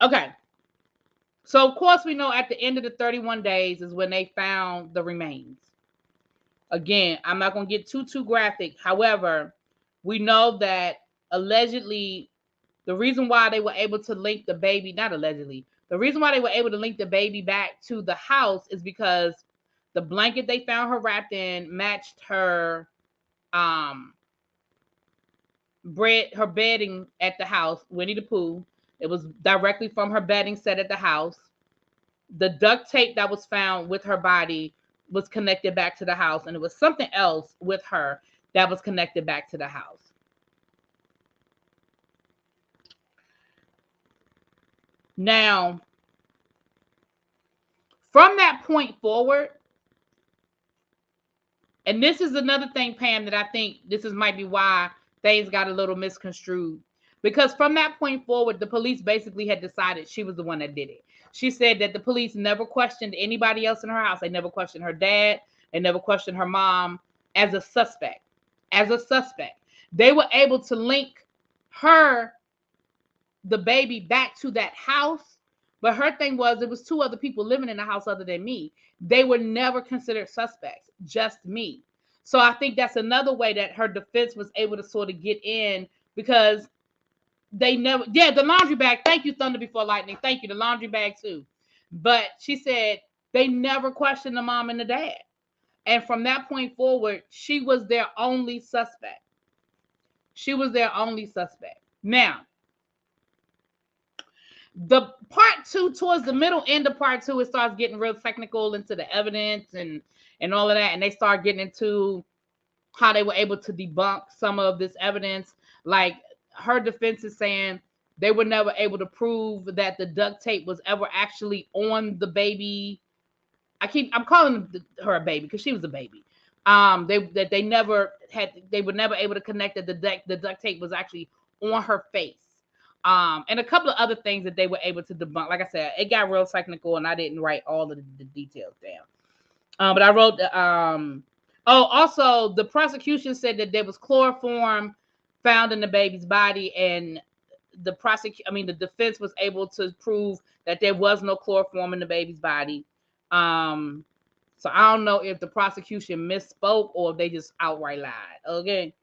okay. So of course we know at the end of the 31 days is when they found the remains. Again, I'm not going to get too graphic. However, we know that allegedly the reason why they were able to link the baby, not allegedly, the reason why they were able to link the baby back to the house is because the blanket they found her wrapped in matched her her bedding at the house, Winnie the Pooh. It was directly from her bedding set at the house. The duct tape that was found with her body was connected back to the house, and it was something else with her that was connected back to the house. Now, from that point forward, and this is another thing, Pam, that I think might be why things got a little misconstrued. Because from that point forward, the police basically had decided she was the one that did it. She said that the police never questioned anybody else in her house. They never questioned her dad. They never questioned her mom as a suspect. As a suspect. They were able to link the baby, back to that house. But her thing was, it was 2 other people living in the house other than me. They were never considered suspects, just me. So I think that's another way that her defense was able to sort of get in, because they never, the laundry bag. Thank you, Thunder Before Lightning. Thank you, the laundry bag too. But she said they never questioned the mom and the dad. And from that point forward, she was their only suspect. She was their only suspect. Now, the part 2, towards the middle end of part 2, it starts getting real technical into the evidence and all of that. And they start getting into how they were able to debunk some of this evidence. Like, her defense is saying they were never able to prove that the duct tape was ever actually on the baby. I'm calling her a baby because she was a baby. They were never able to connect that the duct tape was actually on her face. And a couple of other things that they were able to debunk. Like I said, it got real technical, and I didn't write all of the details down. But I wrote also the prosecution said that there was chloroform found in the baby's body, and the defense was able to prove that there was no chloroform in the baby's body. So I don't know if the prosecution misspoke or if they just outright lied. Okay.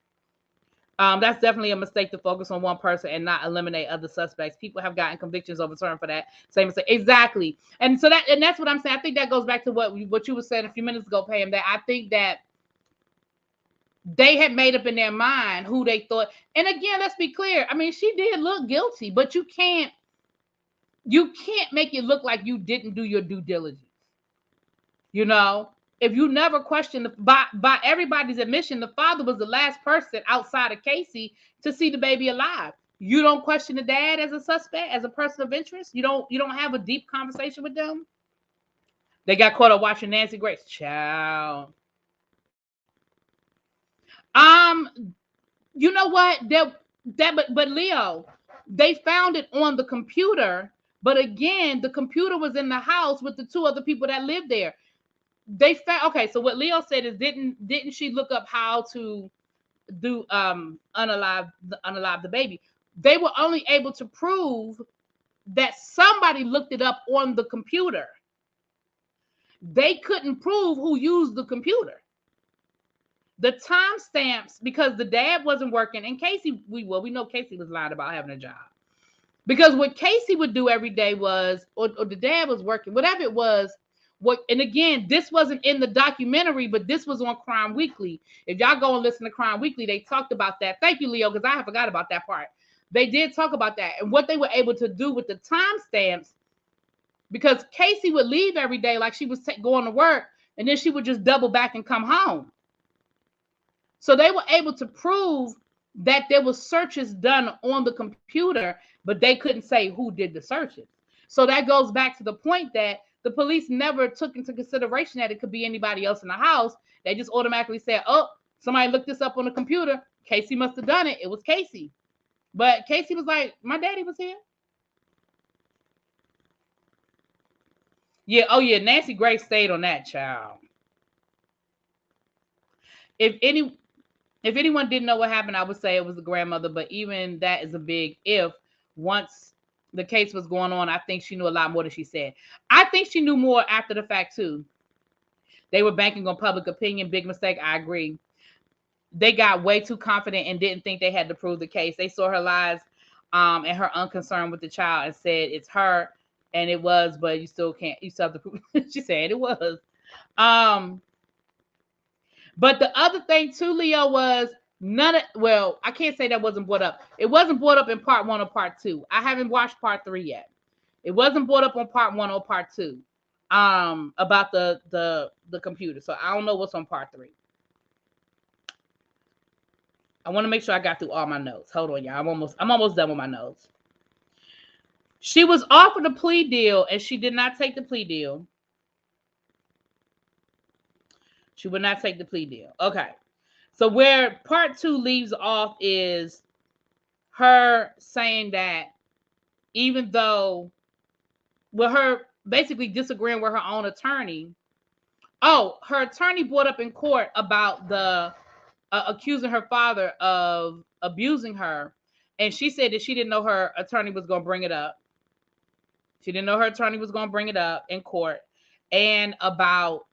That's definitely a mistake to focus on one person and not eliminate other suspects. People have gotten convictions overturned for that same mistake. Exactly. And that's what I'm saying. I think that goes back to what you were saying a few minutes ago, Pam, that I think that they had made up in their mind who they thought. And again, let's be clear. I mean, she did look guilty, but you can't make it look like you didn't do your due diligence. You know, if you never question by everybody's admission, the father was the last person outside of Casey to see the baby alive. You don't question the dad as a suspect, as a person of interest. You don't have a deep conversation with them. They got caught up watching Nancy Grace. Child. You know what? But Leo, they found it on the computer. But again, the computer was in the house with the two other people that lived there. They found, okay, so what Leo said is didn't she look up how to do unalive the baby? They were only able to prove that somebody looked it up on the computer. They couldn't prove who used the computer. The timestamps, because the dad wasn't working, and Casey, we know Casey was lying about having a job. Because what Casey would do every day was, or the dad was working, whatever it was, and again, this wasn't in the documentary, but this was on Crime Weekly. If y'all go and listen to Crime Weekly, they talked about that. Thank you, Leo, because I forgot about that part. They did talk about that and what they were able to do with the timestamps, because Casey would leave every day like she was going to work, and then she would just double back and come home. So they were able to prove that there were searches done on the computer, but they couldn't say who did the searches. So that goes back to the point that the police never took into consideration that it could be anybody else in the house. They just automatically said, oh, somebody looked this up on the computer. Casey must have done it. It was Casey. But Casey was like, my daddy was here. Yeah, oh yeah, Nancy Grace stayed on that, child. If anyone didn't know what happened, I would say it was the grandmother, but even that is a big if. Once the case was going on, I think she knew a lot more than she said. I think she knew more after the fact too. They were banking on public opinion. Big mistake. I agree. They got way too confident and didn't think they had to prove the case. They saw her lies and her unconcern with the child and said it's her, and it was, but you still have to prove. She said it was. But the other thing too, Leo, was I can't say that wasn't brought up. It wasn't brought up in part 1 or part 2. I haven't watched part 3 yet. It wasn't brought up on part 1 or part 2 about the computer. So I don't know what's on part 3. I want to make sure I got through all my notes. Hold on, y'all. I'm almost done with my notes. She was offered a plea deal and she did not take the plea deal. She would not take the plea deal. Okay. So where part 2 leaves off is her saying that even though, with her basically disagreeing with her own attorney. Oh, her attorney brought up in court about the accusing her father of abusing her. And she said that she didn't know her attorney was going to bring it up. She didn't know her attorney was going to bring it up in court. And about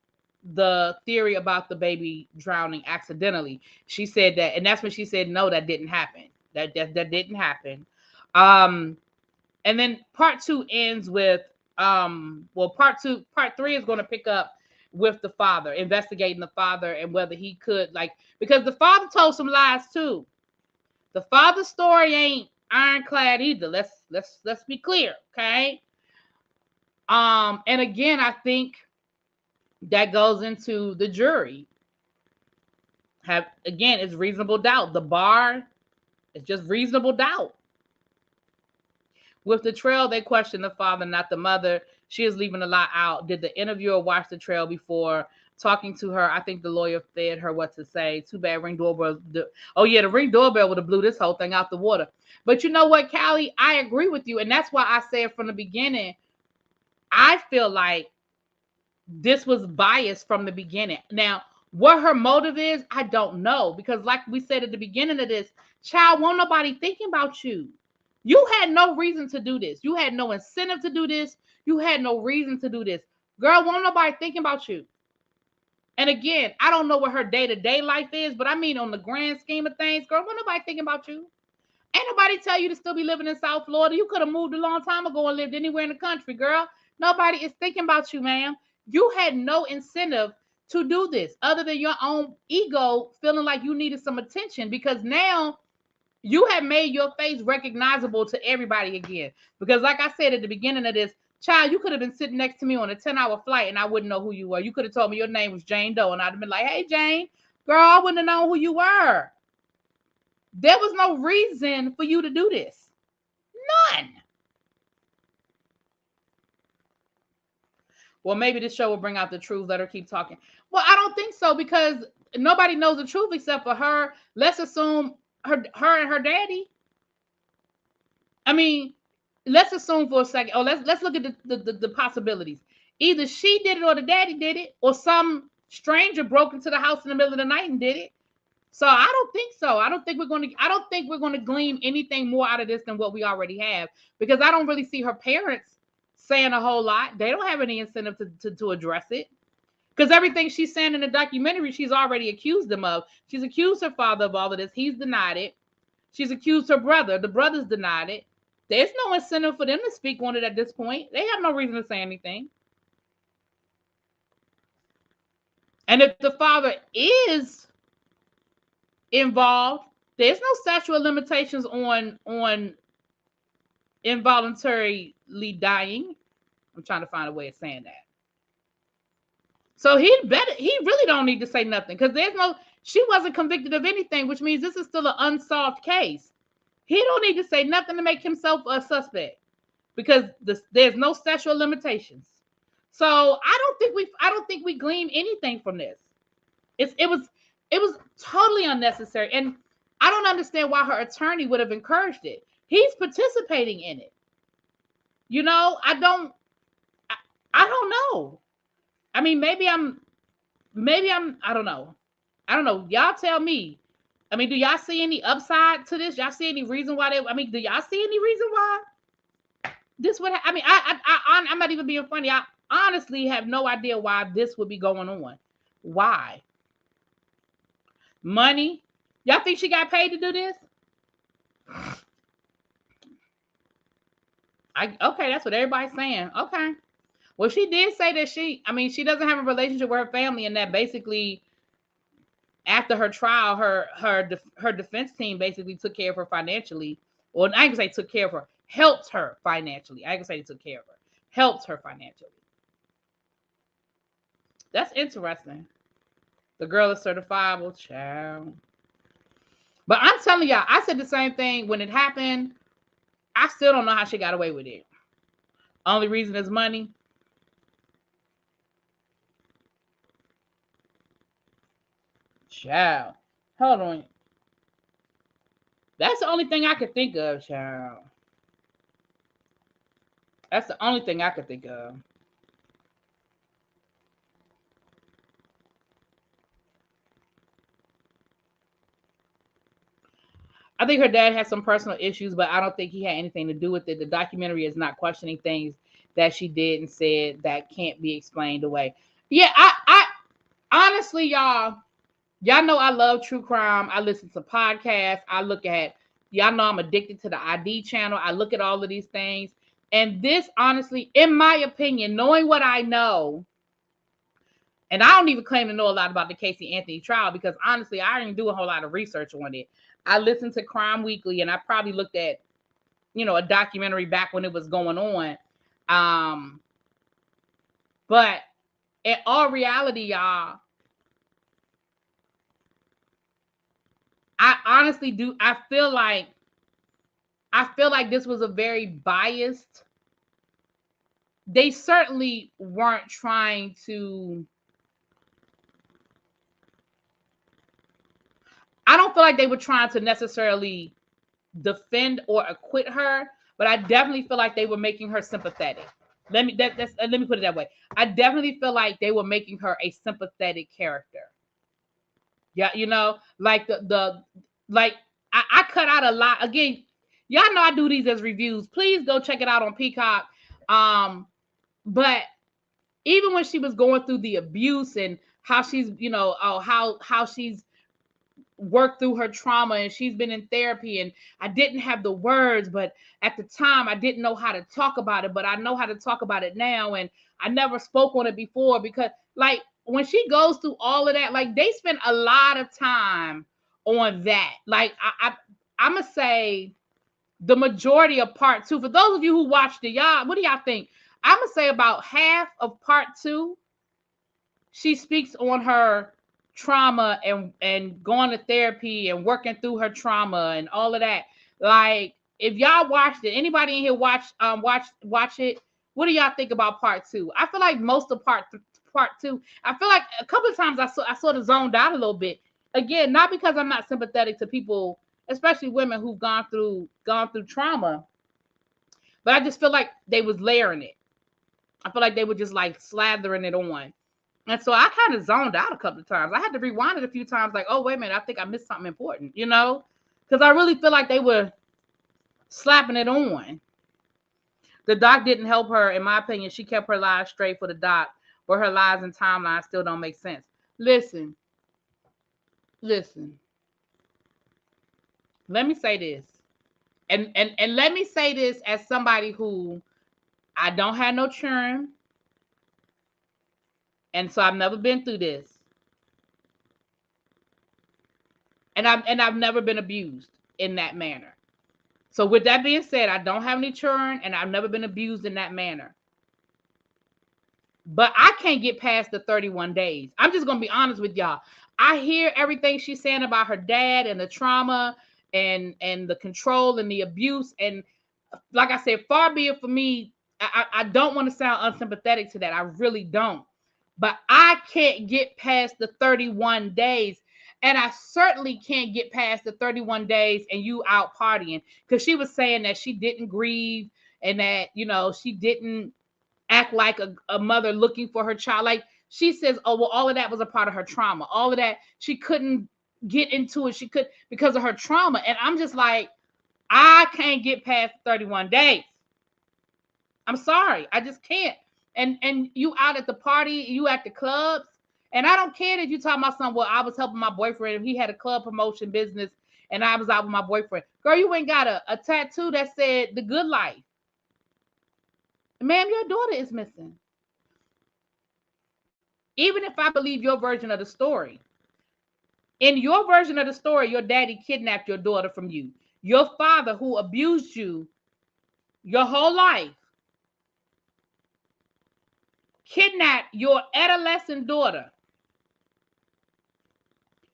the theory about the baby drowning accidentally. She said that, and that's when she said, no, that didn't happen. That didn't happen. And then part 2 ends with, part 3 is going to pick up with the father, investigating the father and whether he could, because the father told some lies too. The father's story ain't ironclad either. Let's be clear, okay? And again, I think that goes into the jury. It's reasonable doubt. The bar is just reasonable doubt. With the trail, they questioned the father, not the mother. She is leaving a lot out. Did the interviewer watch the trail before talking to her? I think the lawyer fed her what to say. Too bad Ring doorbell. The Ring doorbell would have blew this whole thing out the water. But you know what, Callie? I agree with you. And that's why I said from the beginning, I feel like this was biased from the beginning. Now, what her motive is, I don't know. Because like we said at the beginning of this, child, won't nobody thinking about you. You had no reason to do this. You had no incentive to do this. You had no reason to do this. Girl, won't nobody thinking about you. And again, I don't know what her day-to-day life is, but I mean on the grand scheme of things, girl, won't nobody thinking about you. Ain't nobody tell you to still be living in South Florida. You could have moved a long time ago and lived anywhere in the country, girl. Nobody is thinking about you, ma'am. You had no incentive to do this other than your own ego feeling like you needed some attention, because now you have made your face recognizable to everybody again. Because like I said at the beginning of this, Child, you could have been sitting next to me on a 10-hour flight and I wouldn't know who you were. You could have told me your name was Jane Doe and I'd have been like, hey, Jane, girl, I wouldn't have known who you were. There was no reason for you to do this. None. Well, maybe this show will bring out the truth. Let her keep talking. Well, I don't think so because nobody knows the truth except for her. Let's assume her and her daddy. I mean, let's assume for a second. Oh, let's look at the possibilities. Either she did it or the daddy did it, or some stranger broke into the house in the middle of the night and did it. So I don't think so. I don't think we're going to glean anything more out of this than what we already have, because I don't really see her parents saying a whole lot. They don't have any incentive to address it, because everything she's saying in the documentary, she's already accused them of. She's accused her father of all of this. He's denied it. She's accused her brother. The brother's denied it. There's no incentive for them to speak on it at this point. They have no reason to say anything. And if the father is involved, there's no statute of limitations on involuntarily dying. I'm trying to find a way of saying that. So he really don't need to say nothing, because she wasn't convicted of anything, which means this is still an unsolved case. He don't need to say nothing to make himself a suspect, because there's no statute of limitations. So I don't think we glean anything from this. It was totally unnecessary, and I don't understand why her attorney would have encouraged it. He's participating in it. You know, I don't know. I mean, maybe I'm I don't know. Y'all tell me. I mean, do y'all see any upside to this? Y'all see any reason why do y'all see any reason why this would I mean, I'm not even being funny. I honestly have no idea why this would be going on. Why? Money? Y'all think she got paid to do this? Okay, that's what everybody's saying. Okay. Well, she did say that she doesn't have a relationship with her family, and that basically after her trial, her defense team basically took care of her financially. Well, I ain't gonna say took care of her, helped her financially. I ain't gonna say they took care of her, helped her financially. That's interesting. The girl is certifiable, child. But I'm telling y'all, I said the same thing when it happened. I still don't know how she got away with it. Only reason is money. Child. Hold on. That's the only thing I could think of, child. That's the only thing I could think of. I think her dad has some personal issues, but I don't think he had anything to do with it. The documentary is not questioning things that she did and said that can't be explained away. Yeah, I honestly, y'all know I love true crime. I listen to podcasts. Y'all know I'm addicted to the ID channel. I look at all of these things. And this, honestly, in my opinion, knowing what I know, and I don't even claim to know a lot about the Casey Anthony trial, because honestly, I didn't do a whole lot of research on it. I listened to Crime Weekly, and I probably looked at, a documentary back when it was going on. But in all reality, y'all, I honestly do. I feel like this was a very biased. They certainly weren't trying to. I don't feel like they were trying to necessarily defend or acquit her, but I definitely feel like they were making her sympathetic. Let me put it that way. I definitely feel like they were making her a sympathetic character. Yeah, like I cut out a lot. Again, y'all know I do these as reviews. Please go check it out on Peacock. But even when she was going through the abuse and how she's, how she's worked through her trauma, and she's been in therapy, and I didn't have the words, but at the time I didn't know how to talk about it, but I know how to talk about it now, and I never spoke on it before, because like when she goes through all of that, like they spend a lot of time on that. Like I'm gonna say the majority of part two, for those of you who watched it, y'all, what do y'all think? I'm gonna say about half of part 2, she speaks on her trauma and going to therapy and working through her trauma and all of that. Like, if y'all watched it, anybody in here watch it? What do y'all think about part 2? I feel like most of part 2, I feel like a couple of times I sort of zoned out a little bit. Again, not because I'm not sympathetic to people, especially women who've gone through trauma, but I just feel like they was layering it. I feel like they were just like slathering it on. And so I kind of zoned out a couple of times. I had to rewind it a few times, like, oh, wait a minute, I think I missed something important, because I really feel like they were slapping it on. The doc didn't help her, in my opinion. She kept her lies straight for the doc, but her lies and timeline still don't make sense. Listen. Let me say this. And let me say this as somebody who, I don't have no children. And so I've never been through this. And I've never been abused in that manner. So with that being said, I don't have any children and I've never been abused in that manner. But I can't get past the 31 days. I'm just going to be honest with y'all. I hear everything she's saying about her dad and the trauma and the control and the abuse. And like I said, far be it for me. I don't want to sound unsympathetic to that. I really don't. But I can't get past the 31 days. And I certainly can't get past the 31 days and you out partying. Because she was saying that she didn't grieve and that, she didn't act like a mother looking for her child. Like, she says, oh, well, all of that was a part of her trauma. All of that, she couldn't get into it. She could because of her trauma. And I'm just like, I can't get past 31 days. I'm sorry. I just can't. And you out at the party, you at the clubs, and I don't care that you talking about something. Well, I was helping my boyfriend. He had a club promotion business, and I was out with my boyfriend. Girl, you ain't got a tattoo that said the good life. Ma'am, your daughter is missing. Even if I believe your version of the story. In your version of the story, your daddy kidnapped your daughter from you. Your father, who abused you your whole life, kidnapped your adolescent daughter.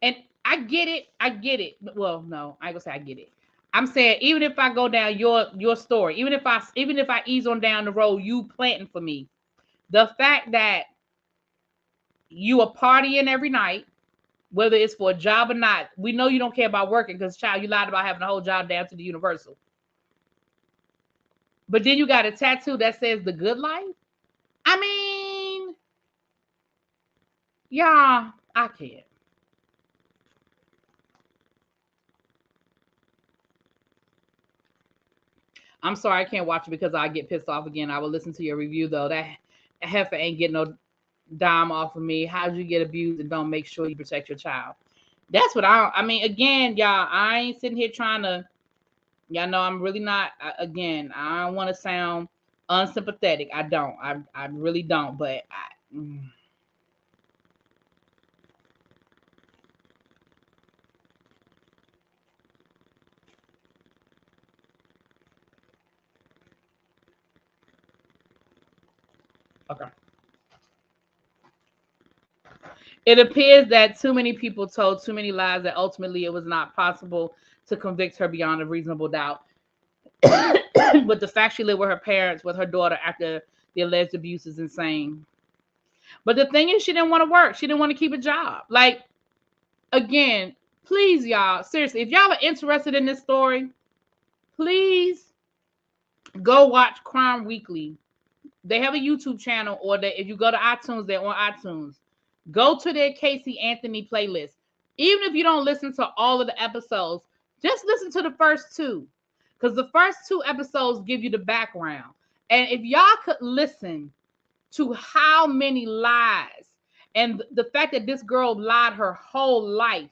And I get it. Well, no, I ain't gonna say I get it. I'm saying, even if I go down your story, even if I ease on down the road, you planting for me, the fact that you are partying every night, whether it's for a job or not, we know you don't care about working because, child, you lied about having a whole job down to the universal. But then you got a tattoo that says the good life. I mean, yeah, I can't. I'm sorry, I can't watch it because I get pissed off again. I will listen to your review though. That heifer ain't getting no dime off of me. How'd you get abused and don't make sure you protect your child? That's what I mean, again, y'all, I ain't sitting here trying to, y'all know I'm really not, again, I don't want to sound unsympathetic. I don't. I really don't, but okay. It appears that too many people told too many lies that ultimately it was not possible to convict her beyond a reasonable doubt. But the fact she lived with her parents, with her daughter after the alleged abuse is insane. But the thing is, she didn't want to work. She didn't want to keep a job. Like, again, please, y'all, seriously, if y'all are interested in this story, please go watch Crime Weekly. They have a YouTube channel, or if you go to iTunes, they're on iTunes. Go to their Casey Anthony playlist. Even if you don't listen to all of the episodes, just listen to the first 2. Because the first 2 episodes give you the background. And if y'all could listen to how many lies and the fact that this girl lied her whole life,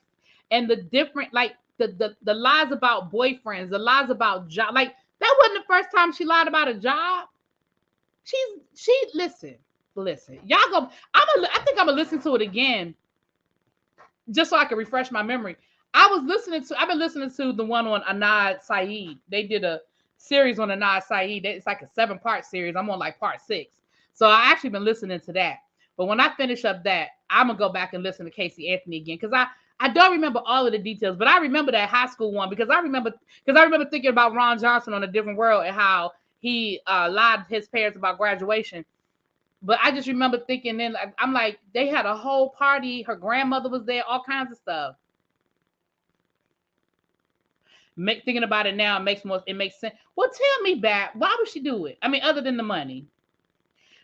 and the different, like the lies about boyfriends, the lies about job, like that wasn't the first time she lied about a job. She listen, y'all go. I think I'm gonna listen to it again just so I can refresh my memory. I've been listening to the one on Anad Saeed. They did a series on the Nas Saeed. It's like a 7-part series. I'm on like part 6. So I actually been listening to that. But when I finish up that, I'm gonna go back and listen to Casey Anthony again because I don't remember all of the details, but I remember that high school one because I remember thinking about Ron Johnson on A Different World and how he lied to his parents about graduation. But I just remember thinking then I'm like they had a whole party. Her grandmother was there, all kinds of stuff. Thinking about it now, it makes sense. Well, tell me back, why would she do it? I mean, other than the money.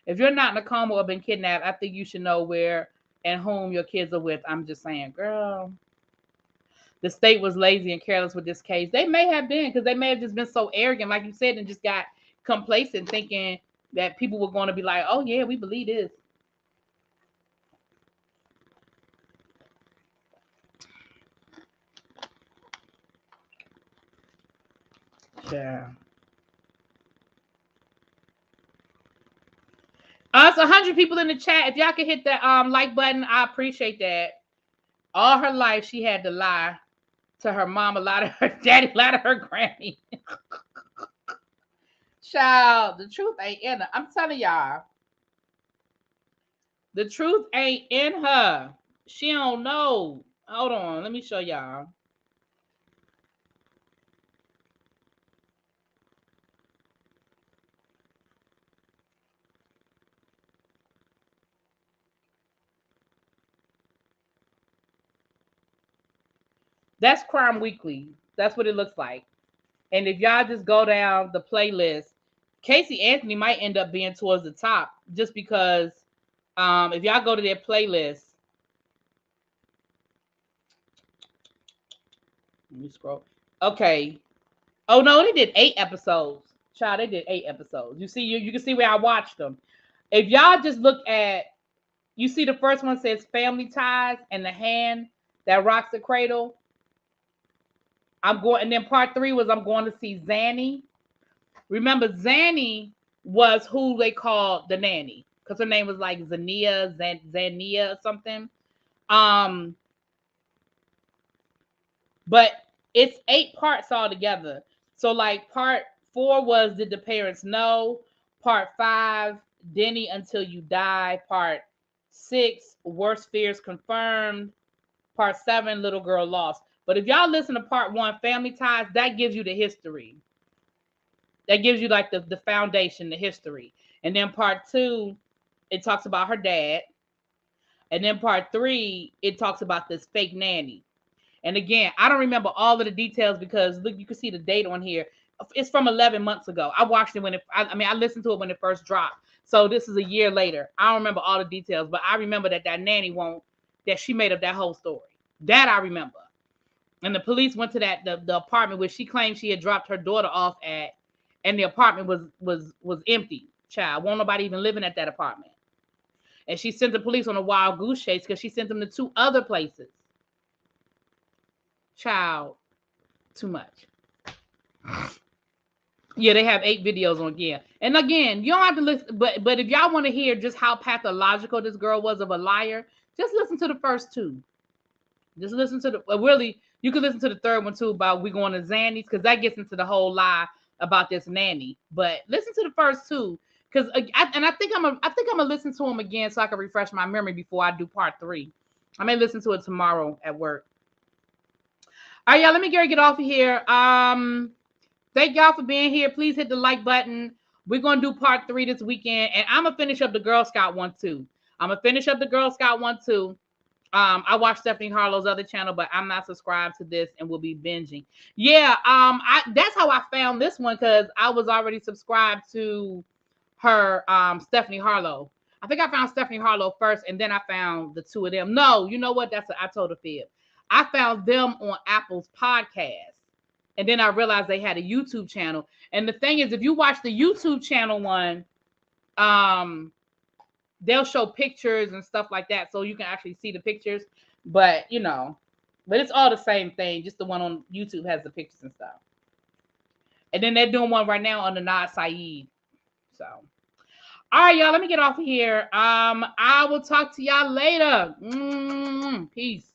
If you're not in a coma or been kidnapped, I think you should know where and whom your kids are with. I'm just saying, girl. The state was lazy and careless with this case. They may have been because they may have just been so arrogant, like you said, and just got complacent thinking that people were going to be like, oh, yeah, we believe this. Yeah. It's 100 people in the chat. If y'all could hit that like button, I appreciate that. All her life, she had to lie to her mama, lie to her daddy, lie to her granny. Child, the truth ain't in her. I'm telling y'all. The truth ain't in her. She don't know. Hold on. Let me show y'all. That's Crime Weekly. That's what it looks like. And if y'all just go down the playlist, Casey Anthony might end up being towards the top just because if y'all go to their playlist, let me scroll. Okay. Oh no, they did 8 episodes. Child, they did 8 episodes. You see, you can see where I watched them. If y'all just look at, you see the first one says Family Ties and the hand that rocks the cradle. I'm going, and then part 3 was I'm going to see Zanny. Remember, Zanny was who they called the nanny because her name was like Zania, Zania or something. But it's 8 parts altogether. So like part 4 was Did the Parents Know? Part 5, Denny Until You Die. Part 6, Worst Fears Confirmed. Part 7, Little Girl Lost. But if y'all listen to part 1, Family Ties, that gives you the history. That gives you like the foundation, the history. And then part 2, it talks about her dad. And then part 3, it talks about this fake nanny. And again, I don't remember all of the details because look, you can see the date on here. It's from 11 months ago. I watched it when I listened to it when it first dropped. So this is a year later. I don't remember all the details, but I remember that nanny that she made up that whole story. That I remember. And the police went to the apartment where she claimed she had dropped her daughter off at, and the apartment was empty. Child, won't nobody even living at that apartment. And she sent the police on a wild goose chase because she sent them to 2 other places. Child, too much. Yeah, they have 8 videos on. Yeah, and again, you don't have to listen, but if y'all want to hear just how pathological this girl was of a liar, just listen to the first 2. Just listen to really, you can listen to the third one too about we going to Zanny's because that gets into the whole lie about this nanny. But listen to the first 2 because I think I'm gonna listen to them again so I can refresh my memory before I do part 3. I may listen to it tomorrow at work. All right, y'all, let me get off of here. Thank y'all for being here. Please hit the like button. We're going to do part 3 this weekend, and I'm going to finish up the Girl Scout one, too. I watch Stephanie Harlow's other channel, but I'm not subscribed to this and will be binging. Yeah, that's how I found this one because I was already subscribed to her, Stephanie Harlow. I think I found Stephanie Harlow first, and then I found the 2 of them. No, you know what? I told a fib. I found them on Apple's podcast. And then I realized they had a YouTube channel. And the thing is, if you watch the YouTube channel one, they'll show pictures and stuff like that. So you can actually see the pictures. But, but it's all the same thing. Just the one on YouTube has the pictures and stuff. And then they're doing one right now on the Nas Saeed. So, all right, y'all, let me get off of here. I will talk to y'all later. Peace.